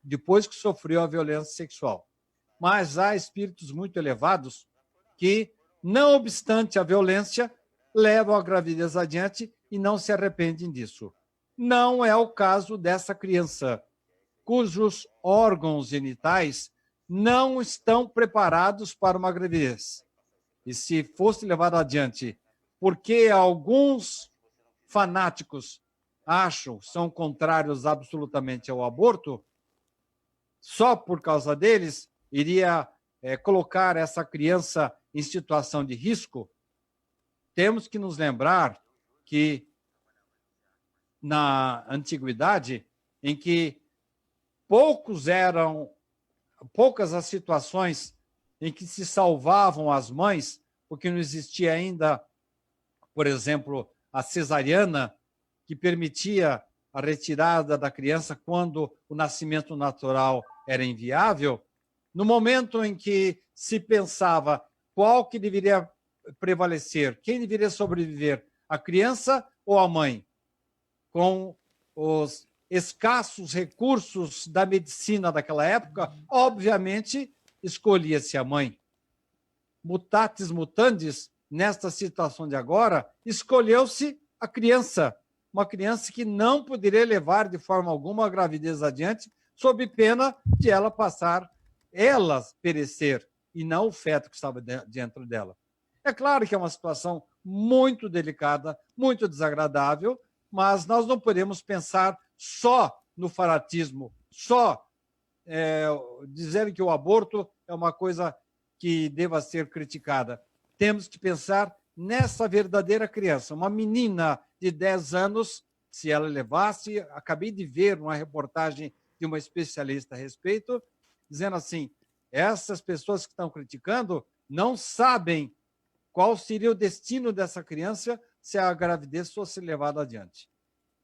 depois que sofreu a violência sexual. Mas há espíritos muito elevados que, não obstante a violência, levam a gravidez adiante e não se arrependem disso. Não é o caso dessa criança, cujos órgãos genitais não estão preparados para uma gravidez. E se fosse levado adiante, porque alguns fanáticos acham, são contrários absolutamente ao aborto, só por causa deles, iria colocar essa criança em situação de risco. Temos que nos lembrar que, na antiguidade, em que poucas as situações em que se salvavam as mães, porque não existia ainda, por exemplo, a cesariana, que permitia a retirada da criança quando o nascimento natural era inviável. No momento em que se pensava qual que deveria prevalecer, quem deveria sobreviver, a criança ou a mãe? Com os escassos recursos da medicina daquela época, obviamente, escolhia-se a mãe. Mutatis mutandis, nesta situação de agora, escolheu-se a criança, uma criança que não poderia levar de forma alguma a gravidez adiante, sob pena de ela perecer, e não o feto que estava dentro dela. É claro que é uma situação muito delicada, muito desagradável, mas nós não podemos pensar só no fanatismo, só dizer que o aborto é uma coisa que deva ser criticada. Temos que pensar nessa verdadeira criança, uma menina de 10 anos, se ela levasse, acabei de ver uma reportagem de uma especialista a respeito, dizendo assim, essas pessoas que estão criticando não sabem qual seria o destino dessa criança se a gravidez fosse levada adiante.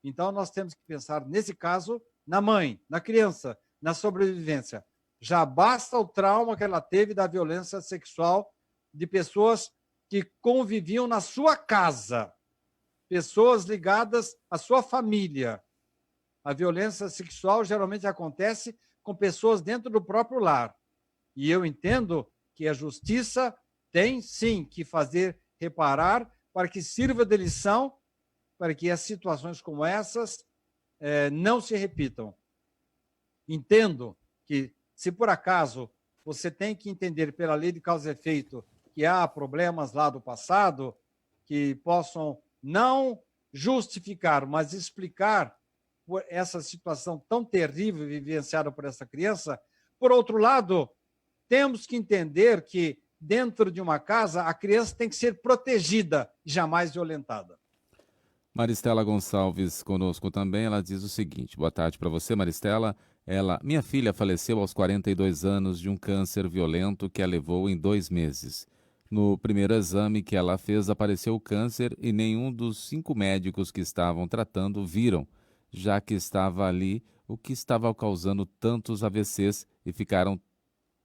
Então, nós temos que pensar, nesse caso, na mãe, na criança, na sobrevivência. Já basta o trauma que ela teve da violência sexual de pessoas que conviviam na sua casa. pessoas ligadas à sua família. A violência sexual geralmente acontece com pessoas dentro do próprio lar. E eu entendo que a justiça tem, sim, que fazer reparar para que sirva de lição, para que as situações como essas não se repitam. Entendo que, se por acaso você tem que entender pela lei de causa e efeito que há problemas lá do passado que possam não justificar, mas explicar por essa situação tão terrível vivenciada por essa criança. Por outro lado, temos que entender que dentro de uma casa a criança tem que ser protegida e jamais violentada. Maristela Gonçalves conosco também, ela diz o seguinte: boa tarde para você, Maristela. Minha filha faleceu aos 42 anos de um câncer violento que a levou em 2 meses. No primeiro exame que ela fez, apareceu o câncer e nenhum dos 5 médicos que estavam tratando viram, já que estava ali o que estava causando tantos AVCs e ficaram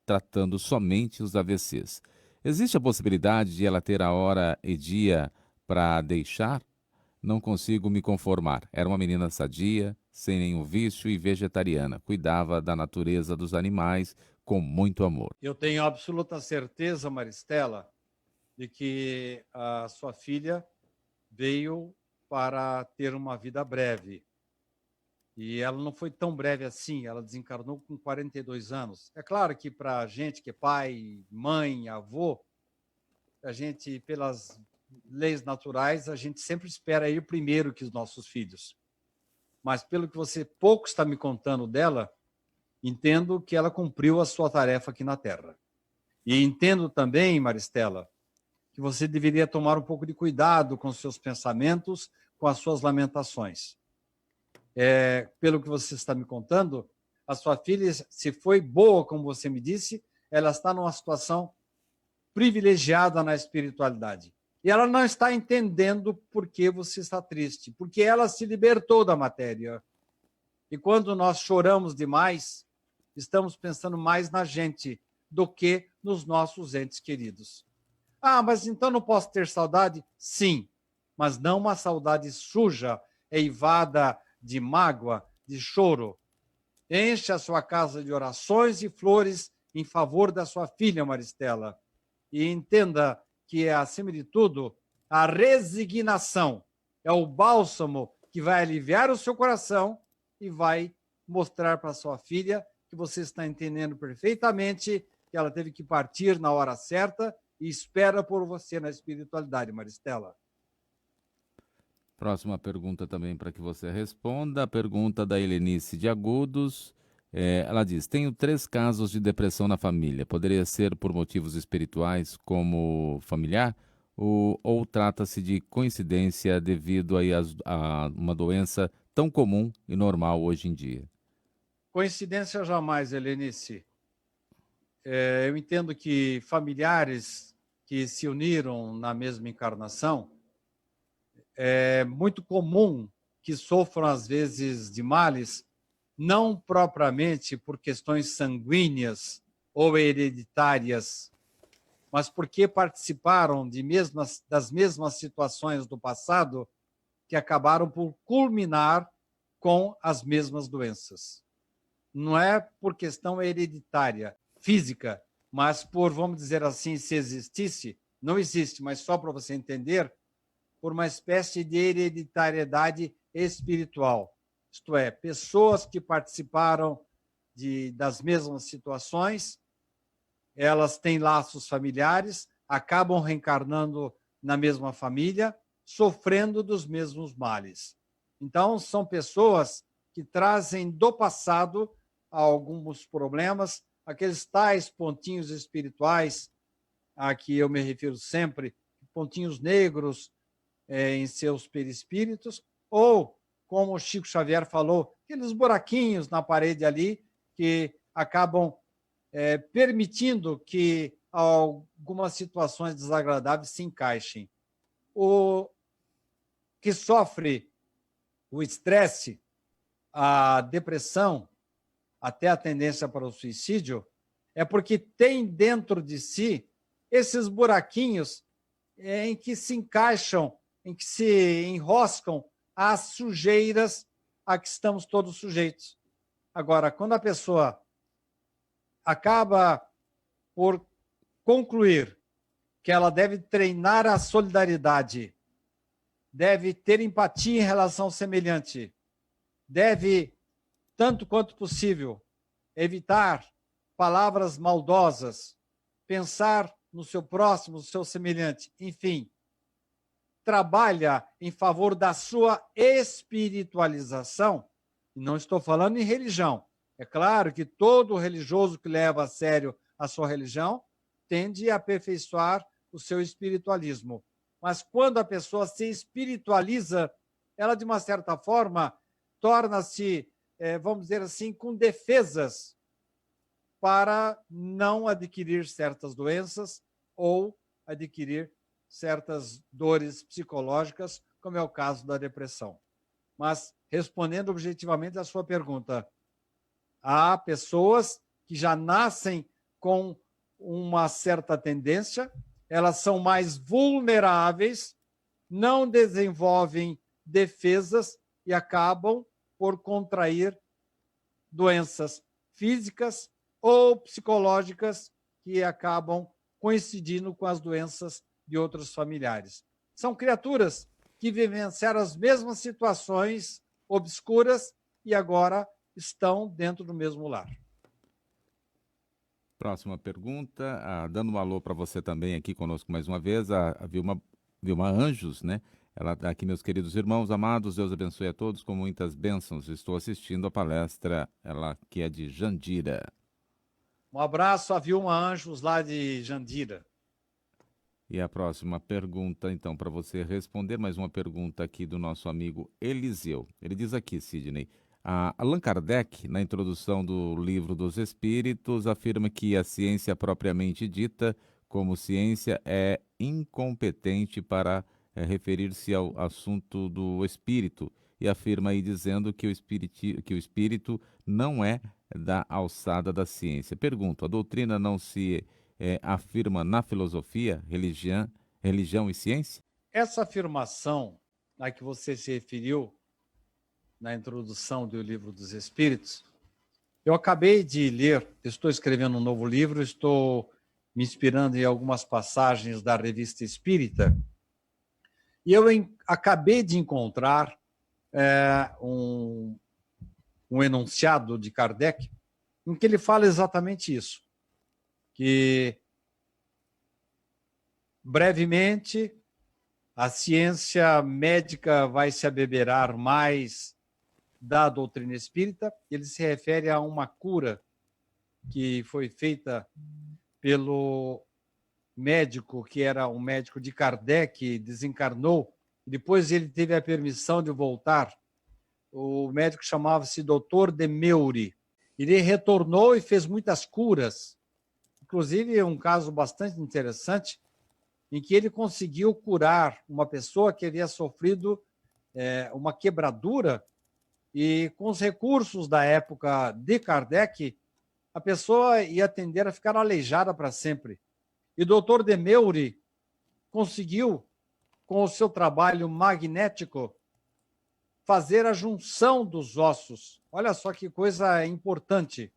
tratando somente os AVCs. Existe a possibilidade de ela ter a hora e dia para deixar? Não consigo me conformar. Era uma menina sadia, sem nenhum vício e vegetariana. Cuidava da natureza dos animais com muito amor. Eu tenho absoluta certeza, Maristela, de que a sua filha veio para ter uma vida breve. E ela não foi tão breve assim, ela desencarnou com 42 anos. É claro que para a gente que é pai, mãe, avô, a gente, pelas leis naturais, a gente sempre espera ir primeiro que os nossos filhos. Mas pelo que você pouco está me contando dela, entendo que ela cumpriu a sua tarefa aqui na Terra. E entendo também, Maristela, que você deveria tomar um pouco de cuidado com os seus pensamentos, com as suas lamentações. Pelo que você está me contando, a sua filha, se foi boa, como você me disse, ela está numa situação privilegiada na espiritualidade. E ela não está entendendo por que você está triste, porque ela se libertou da matéria. E quando nós choramos demais, estamos pensando mais na gente do que nos nossos entes queridos. Ah, mas então não posso ter saudade? Sim, mas não uma saudade suja, eivada de mágoa, de choro. Enche a sua casa de orações e flores em favor da sua filha, Maristela. E entenda que, acima de tudo, a resignação é o bálsamo que vai aliviar o seu coração e vai mostrar para sua filha que você está entendendo perfeitamente que ela teve que partir na hora certa e espera por você na espiritualidade, Maristela. Próxima pergunta também para que você responda. A pergunta da Helenice de Agudos. Ela diz: tenho 3 casos de depressão na família. Poderia ser por motivos espirituais como familiar? Ou trata-se de coincidência devido a uma doença tão comum e normal hoje em dia? Coincidência jamais, Helenice. Eu entendo que familiares que se uniram na mesma encarnação, é muito comum que sofram, às vezes, de males, não propriamente por questões sanguíneas ou hereditárias, mas porque participaram das mesmas situações do passado que acabaram por culminar com as mesmas doenças. Não é por questão hereditária, física, mas por, vamos dizer assim, se existisse, não existe, mas só para você entender, por uma espécie de hereditariedade espiritual. Isto é, pessoas que participaram das mesmas situações, elas têm laços familiares, acabam reencarnando na mesma família, sofrendo dos mesmos males. Então, são pessoas que trazem do passado alguns problemas, aqueles tais pontinhos espirituais a que eu me refiro sempre, pontinhos negros em seus perispíritos, ou, como o Chico Xavier falou, aqueles buraquinhos na parede ali que acabam permitindo que algumas situações desagradáveis se encaixem. O que sofre o estresse, a depressão, até a tendência para o suicídio, é porque tem dentro de si esses buraquinhos em que se encaixam em que se enroscam as sujeiras a que estamos todos sujeitos. Agora, quando a pessoa acaba por concluir que ela deve treinar a solidariedade, deve ter empatia em relação ao semelhante, deve, tanto quanto possível, evitar palavras maldosas, pensar no seu próximo, no seu semelhante, enfim, trabalha em favor da sua espiritualização. E não estou falando em religião. É claro que todo religioso que leva a sério a sua religião tende a aperfeiçoar o seu espiritualismo. Mas quando a pessoa se espiritualiza, ela, de uma certa forma, torna-se, vamos dizer assim, com defesas para não adquirir certas doenças ou adquirir certas dores psicológicas, como é o caso da depressão. Mas, respondendo objetivamente à sua pergunta, há pessoas que já nascem com uma certa tendência, elas são mais vulneráveis, não desenvolvem defesas e acabam por contrair doenças físicas ou psicológicas que acabam coincidindo com as doenças de outros familiares. São criaturas que vivenciaram as mesmas situações obscuras e agora estão dentro do mesmo lar. Próxima pergunta, dando um alô para você também aqui conosco mais uma vez, a Vilma Anjos, né? Ela está aqui, meus queridos irmãos amados, Deus abençoe a todos com muitas bênçãos. Estou assistindo a palestra, ela que é de Jandira. Um abraço a Vilma Anjos, lá de Jandira. E a próxima pergunta, então, para você responder, mais uma pergunta aqui do nosso amigo Eliseu. Ele diz aqui, Sidney, Allan Kardec, na introdução do Livro dos Espíritos, afirma que a ciência propriamente dita, como ciência, é incompetente para referir-se ao assunto do espírito, e afirma aí dizendo que o espírito não é da alçada da ciência. Pergunto, a doutrina não se afirma na filosofia, religião e ciência? Essa afirmação a que você se referiu na introdução do Livro dos Espíritos, eu acabei de ler, estou escrevendo um novo livro, estou me inspirando em algumas passagens da Revista Espírita, e eu acabei de encontrar um enunciado de Kardec, em que ele fala exatamente isso, que brevemente a ciência médica vai se abeberar mais da doutrina espírita. Ele se refere a uma cura que foi feita pelo médico, que era um médico de Kardec, desencarnou, depois ele teve a permissão de voltar. O médico chamava-se Dr. Demeuri. Ele retornou e fez muitas curas, inclusive um caso bastante interessante, em que ele conseguiu curar uma pessoa que havia sofrido uma quebradura, e com os recursos da época de Kardec, a pessoa ia tender a ficar aleijada para sempre. E o doutor Demeuri conseguiu, com o seu trabalho magnético, fazer a junção dos ossos. Olha só que coisa importante.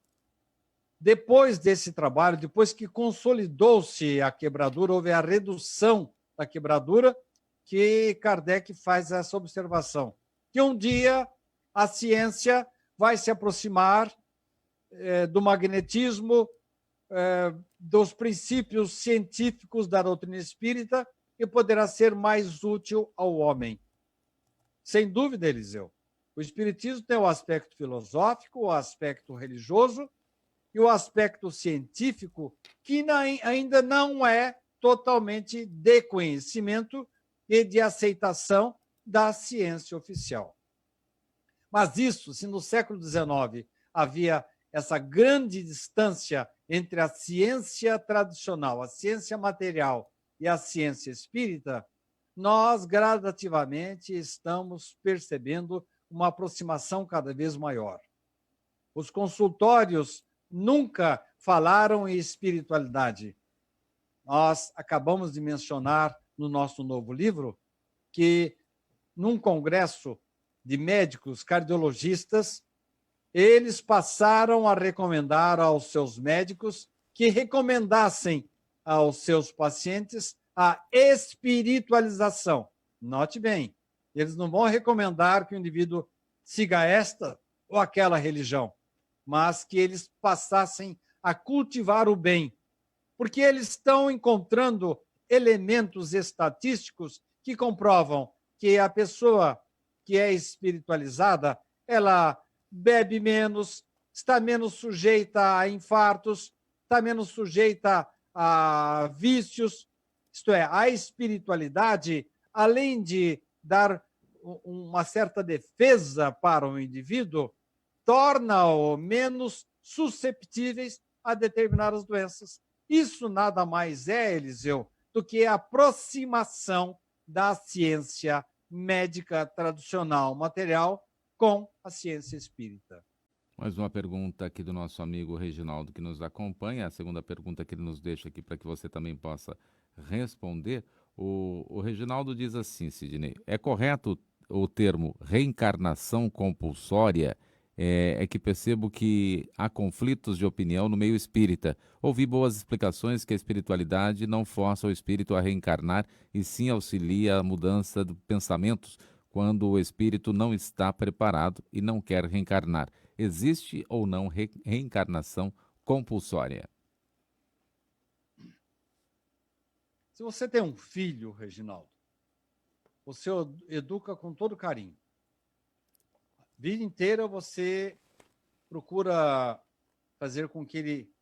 Depois desse trabalho, depois que consolidou-se a quebradura, houve a redução da quebradura, que Kardec faz essa observação. Que um dia a ciência vai se aproximar do magnetismo, dos princípios científicos da doutrina espírita e poderá ser mais útil ao homem. Sem dúvida, Eliseu. O espiritismo tem o aspecto filosófico, o aspecto religioso e o aspecto científico, que ainda não é totalmente de conhecimento e de aceitação da ciência oficial. Mas isso, se no século XIX havia essa grande distância entre a ciência tradicional, a ciência material e a ciência espírita, nós gradativamente estamos percebendo uma aproximação cada vez maior. Os consultórios nunca falaram em espiritualidade. Nós acabamos de mencionar no nosso novo livro que, num congresso de médicos cardiologistas, eles passaram a recomendar aos seus médicos que recomendassem aos seus pacientes a espiritualização. Note bem, eles não vão recomendar que o indivíduo siga esta ou aquela religião, mas que eles passassem a cultivar o bem, porque eles estão encontrando elementos estatísticos que comprovam que a pessoa que é espiritualizada, ela bebe menos, está menos sujeita a infartos, está menos sujeita a vícios. Isto é, a espiritualidade, além de dar uma certa defesa para o indivíduo, torna-o menos susceptíveis a determinadas doenças. Isso nada mais é, Eliseu, do que a aproximação da ciência médica tradicional material com a ciência espírita. Mais uma pergunta aqui do nosso amigo Reginaldo, que nos acompanha. A segunda pergunta que ele nos deixa aqui para que você também possa responder. O Reginaldo diz assim, Sidney, é correto o termo reencarnação compulsória? É que percebo que há conflitos de opinião no meio espírita. Ouvi boas explicações que a espiritualidade não força o espírito a reencarnar e sim auxilia a mudança de pensamentos quando o espírito não está preparado e não quer reencarnar. Existe ou não reencarnação compulsória? Se você tem um filho, Reginaldo, você o educa com todo carinho. A vida inteira você procura fazer com que ele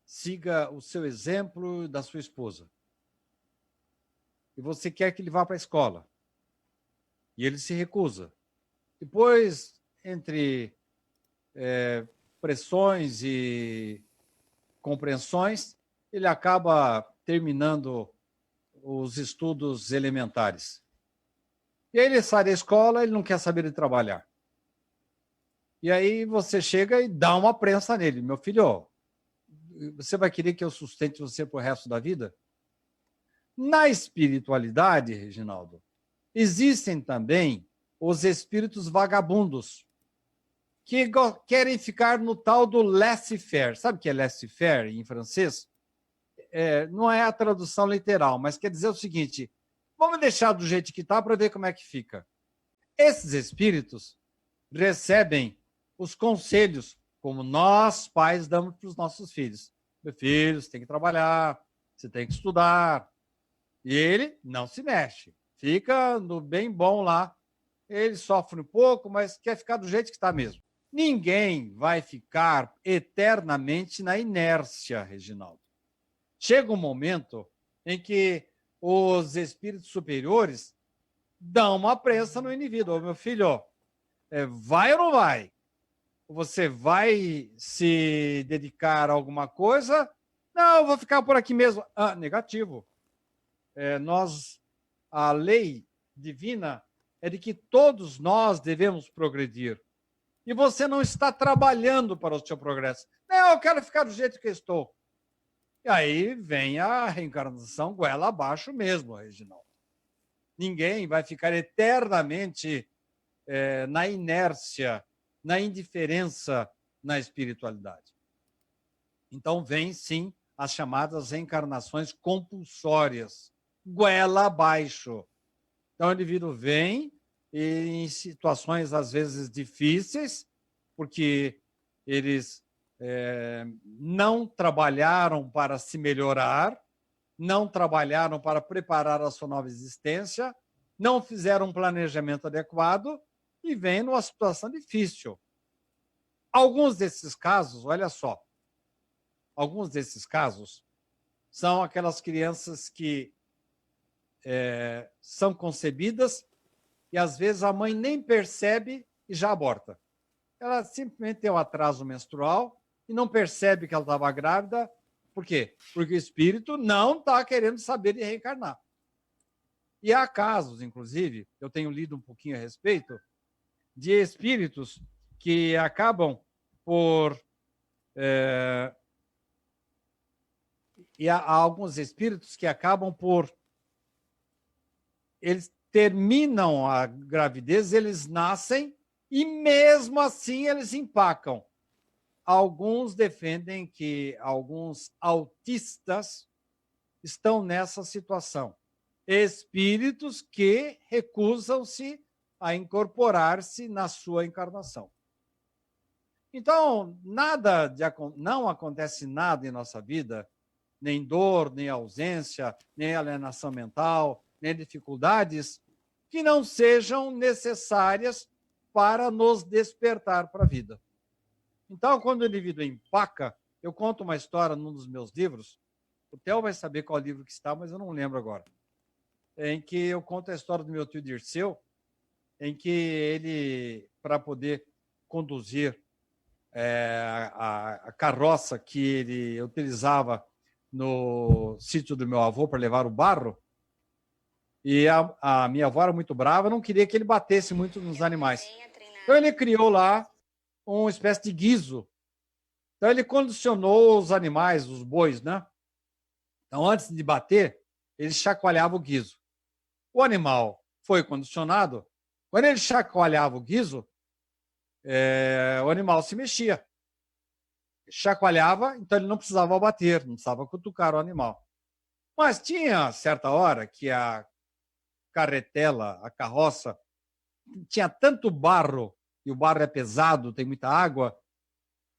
siga o seu exemplo da sua esposa. E você quer que ele vá para a escola. E ele se recusa. Depois, entre pressões e compreensões, ele acaba terminando os estudos elementares. E aí ele sai da escola, ele não quer saber de trabalhar. E aí você chega e dá uma prensa nele. Meu filho, você vai querer que eu sustente você pro resto da vida? Na espiritualidade, Reginaldo, existem também os espíritos vagabundos, que querem ficar no tal do laissez-faire. Sabe o que é laissez-faire em francês? Não é a tradução literal, mas quer dizer o seguinte: vamos deixar do jeito que está para ver como é que fica. Esses espíritos recebem os conselhos, como nós, pais, damos para os nossos filhos. Meu filho, você tem que trabalhar, você tem que estudar. E ele não se mexe, fica no bem bom lá. Ele sofre um pouco, mas quer ficar do jeito que está mesmo. Ninguém vai ficar eternamente na inércia, Reginaldo. Chega um momento em que os espíritos superiores dão uma prensa no indivíduo. Meu filho, vai ou não vai? Você vai se dedicar a alguma coisa? Não, eu vou ficar por aqui mesmo. Ah, negativo. A lei divina é de que todos nós devemos progredir. E você não está trabalhando para o seu progresso. Não, eu quero ficar do jeito que eu estou. E aí vem a reencarnação goela abaixo mesmo, Reginaldo. Ninguém vai ficar eternamente na inércia, na indiferença na espiritualidade. Então vem, sim, as chamadas reencarnações compulsórias, goela abaixo. Então o indivíduo vem em situações, às vezes, difíceis, porque eles não trabalharam para se melhorar, não trabalharam para preparar a sua nova existência, não fizeram um planejamento adequado e vem numa situação difícil. Alguns desses casos, olha só, alguns desses casos são aquelas crianças que são concebidas e, às vezes, a mãe nem percebe e já aborta. Ela simplesmente tem um atraso menstrual e não percebe que ela estava grávida. Por quê? Porque o espírito não está querendo saber de reencarnar. E há casos, inclusive, eu tenho lido um pouquinho a respeito, de espíritos que acabam por... e há alguns espíritos que acabam por... Eles terminam a gravidez, eles nascem e mesmo assim eles empacam. Alguns defendem que alguns autistas estão nessa situação. Espíritos que recusam-se a incorporar-se na sua encarnação. Então, não acontece nada em nossa vida, nem dor, nem ausência, nem alienação mental, nem dificuldades, que não sejam necessárias para nos despertar para a vida. Então, quando o indivíduo empaca, eu conto uma história num dos meus livros, o Theo vai saber qual livro que está, mas eu não lembro agora, em que eu conto a história do meu tio Dirceu, em que ele, para poder conduzir a carroça que ele utilizava no sítio do meu avô para levar o barro, e a minha avó era muito brava, não queria que ele batesse muito nos animais. Então ele criou lá uma espécie de guiso. Então ele condicionou os animais, os bois, né? Então antes de bater, ele chacoalhava o guiso. O animal foi condicionado. Quando ele chacoalhava o guiso, o animal se mexia. Chacoalhava, então ele não precisava bater, não precisava cutucar o animal. Mas tinha certa hora que a carretela, a carroça, tinha tanto barro, e o barro é pesado, tem muita água,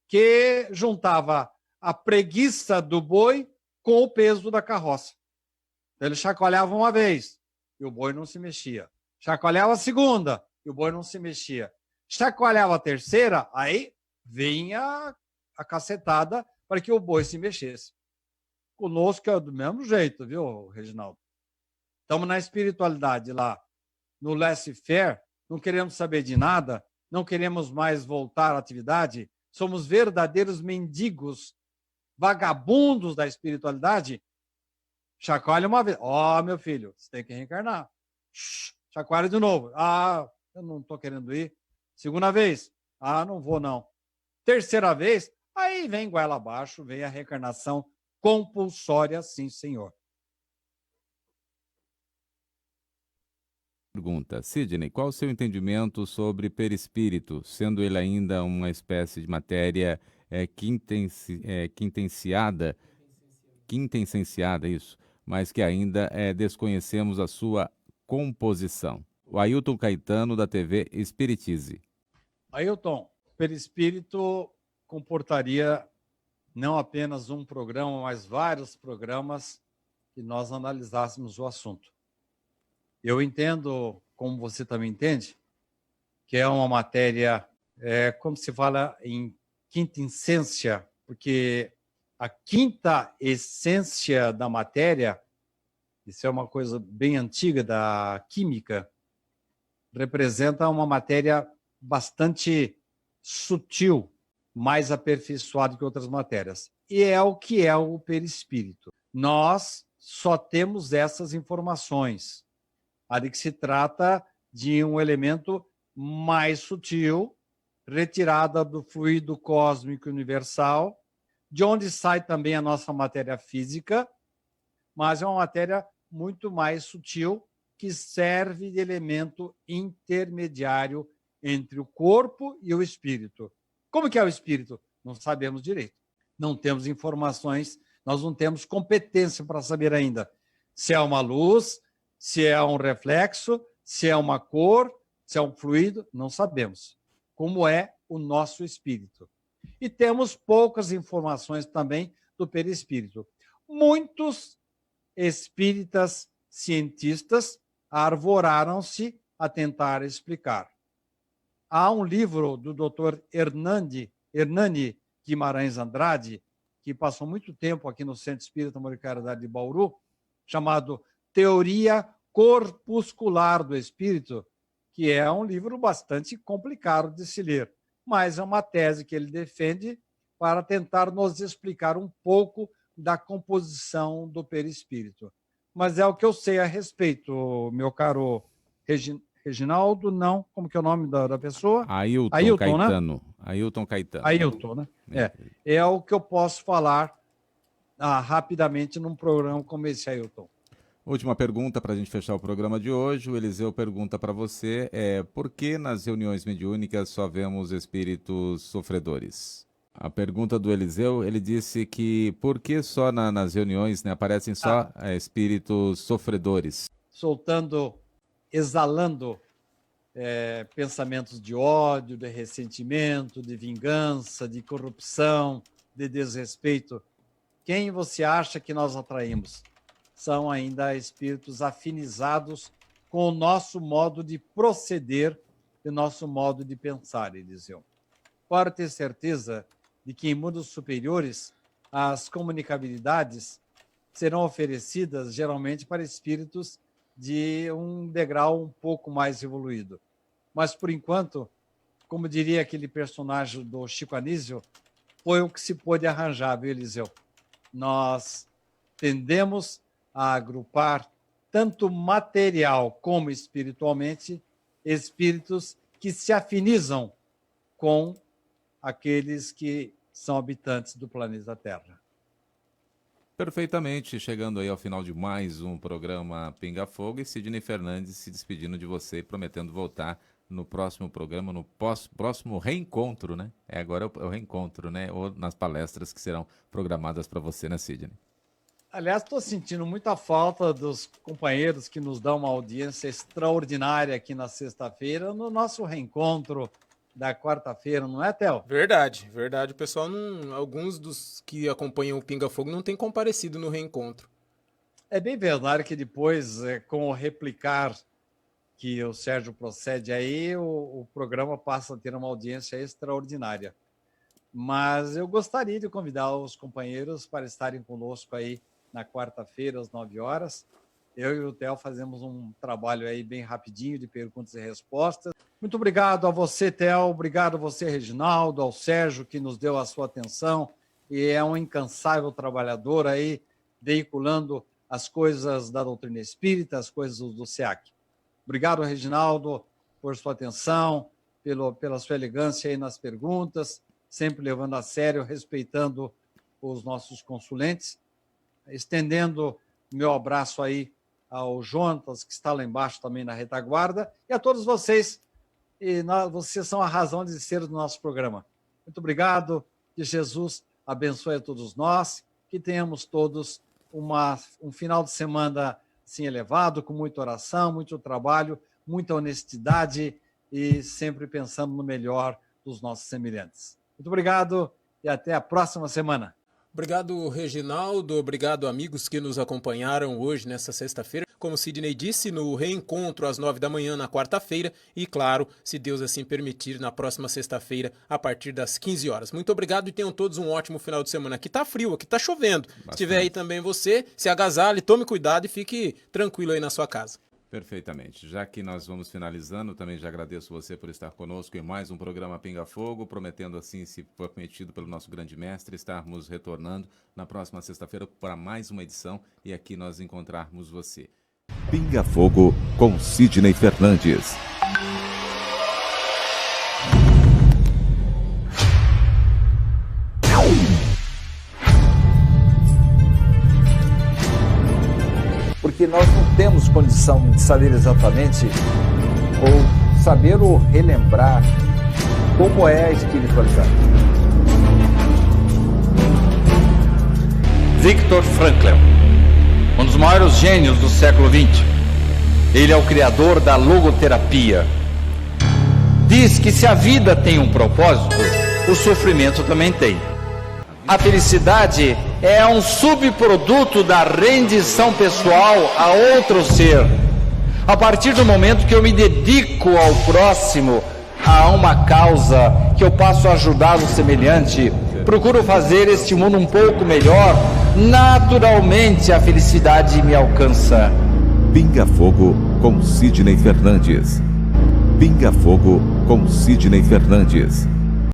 que juntava a preguiça do boi com o peso da carroça. Então ele chacoalhava uma vez, e o boi não se mexia. Chacoalhava a segunda, e o boi não se mexia. Chacoalhava a terceira, aí vinha a cacetada para que o boi se mexesse. Conosco é do mesmo jeito, viu, Reginaldo? Estamos na espiritualidade lá, no laissez-faire, não queremos saber de nada, não queremos mais voltar à atividade, somos verdadeiros mendigos, vagabundos da espiritualidade. Chacoalha uma vez. Meu filho, você tem que reencarnar. Chacoalha de novo. Eu não estou querendo ir. Segunda vez. Não vou não. Terceira vez, aí vem goela abaixo, vem a reencarnação compulsória, sim, senhor. Pergunta, Sidney, qual o seu entendimento sobre perispírito, sendo ele ainda uma espécie de matéria quintessenciada, isso, mas que ainda desconhecemos a sua composição? O Ailton Caetano, da TV Espiritize. Ailton, perispírito comportaria não apenas um programa, mas vários programas que nós analisássemos o assunto. Eu entendo, como você também entende, que é uma matéria, como se fala em quinta essência, porque a quinta essência da matéria, isso é uma coisa bem antiga da química, representa uma matéria bastante sutil, mais aperfeiçoada que outras matérias. E é o que é o perispírito. Nós só temos essas informações. A de que se trata de um elemento mais sutil, retirada do fluido cósmico universal, de onde sai também a nossa matéria física, mas é uma matéria muito mais sutil, que serve de elemento intermediário entre o corpo e o espírito. Como que é o espírito? Não sabemos direito. Não temos informações, nós não temos competência para saber ainda se é uma luz, se é um reflexo, se é uma cor, se é um fluido, não sabemos. Como é o nosso espírito. E temos poucas informações também do perispírito. Muitos espíritas cientistas arvoraram-se a tentar explicar. Há um livro do Dr. Hernani Guimarães Andrade, que passou muito tempo aqui no Centro Espírita Amor e Caridade de Bauru, chamado Teoria Corpuscular do Espírito, que é um livro bastante complicado de se ler, mas é uma tese que ele defende para tentar nos explicar um pouco da composição do perispírito. Mas é o que eu sei a respeito, meu caro Reginaldo, não, como que é o nome da pessoa? Ailton Caetano. Né? Ailton Caetano. Ailton, né? É o que eu posso falar rapidamente num programa como esse, Ailton. Última pergunta para a gente fechar o programa de hoje. O Eliseu pergunta para você, por que nas reuniões mediúnicas só vemos espíritos sofredores? A pergunta do Eliseu, ele disse que por que só nas reuniões, né, aparecem só espíritos sofredores? Soltando, exalando pensamentos de ódio, de ressentimento, de vingança, de corrupção, de desrespeito. Quem você acha que nós atraímos? São ainda espíritos afinizados com o nosso modo de proceder e nosso modo de pensar, Eliseu. Pode ter certeza de que em mundos superiores as comunicabilidades serão oferecidas geralmente para espíritos de um degrau um pouco mais evoluído. Mas, por enquanto, como diria aquele personagem do Chico Anísio, foi o que se pôde arranjar, viu, Eliseu? Nós tendemos a agrupar, tanto material como espiritualmente, espíritos que se afinizam com aqueles que são habitantes do planeta Terra. Perfeitamente, chegando aí ao final de mais um programa Pinga Fogo, e Sidney Fernandes se despedindo de você e prometendo voltar no próximo programa, no próximo reencontro, né? Agora é o reencontro, né? Ou nas palestras que serão programadas para você, né, Sidney? Aliás, estou sentindo muita falta dos companheiros que nos dão uma audiência extraordinária aqui na sexta-feira, no nosso reencontro da quarta-feira, não é, Theo? Verdade. O pessoal, alguns dos que acompanham o Pinga Fogo não têm comparecido no reencontro. É bem verdade que depois, com o replicar que o Sérgio procede aí, o programa passa a ter uma audiência extraordinária. Mas eu gostaria de convidar os companheiros para estarem conosco aí na quarta-feira, às 9 horas. Eu e o Theo fazemos um trabalho aí bem rapidinho de perguntas e respostas. Muito obrigado a você, Theo. Obrigado a você, Reginaldo, ao Sérgio, que nos deu a sua atenção e é um incansável trabalhador aí, veiculando as coisas da doutrina espírita, as coisas do SEAC. Obrigado, Reginaldo, por sua atenção, pela sua elegância aí nas perguntas, sempre levando a sério, respeitando os nossos consulentes. Estendendo meu abraço aí ao Jonatas, que está lá embaixo também na retaguarda, e a todos vocês. Vocês são a razão de ser do nosso programa. Muito obrigado, que Jesus abençoe a todos nós, que tenhamos todos um final de semana assim, elevado, com muita oração, muito trabalho, muita honestidade e sempre pensando no melhor dos nossos semelhantes. Muito obrigado e até a próxima semana. Obrigado, Reginaldo. Obrigado, amigos que nos acompanharam hoje, nessa sexta-feira. Como Sidney disse, no reencontro às 9 da manhã na quarta-feira e, claro, se Deus assim permitir, na próxima sexta-feira, a partir das 15 horas. Muito obrigado e tenham todos um ótimo final de semana. Aqui tá frio, aqui tá chovendo. Bastante. Se estiver aí também você, se agasalhe, tome cuidado e fique tranquilo aí na sua casa. Perfeitamente. Já que nós vamos finalizando, também já agradeço você por estar conosco em mais um programa Pinga Fogo, prometendo assim, se for permitido pelo nosso grande mestre, estarmos retornando na próxima sexta-feira para mais uma edição e aqui nós encontrarmos você. Pinga Fogo com Sidney Fernandes. Porque nós não temos condição de saber exatamente ou saber ou relembrar como é a espiritualidade. Viktor Frankl, um dos maiores gênios do século XX. Ele é o criador da logoterapia. Diz que se a vida tem um propósito, o sofrimento também tem. A felicidade é um subproduto da rendição pessoal a outro ser. A partir do momento que eu me dedico ao próximo, a uma causa, que eu passo a ajudar o semelhante, procuro fazer este mundo um pouco melhor, naturalmente a felicidade me alcança. Pinga Fogo com Sidney Fernandes. Pinga Fogo com Sidney Fernandes.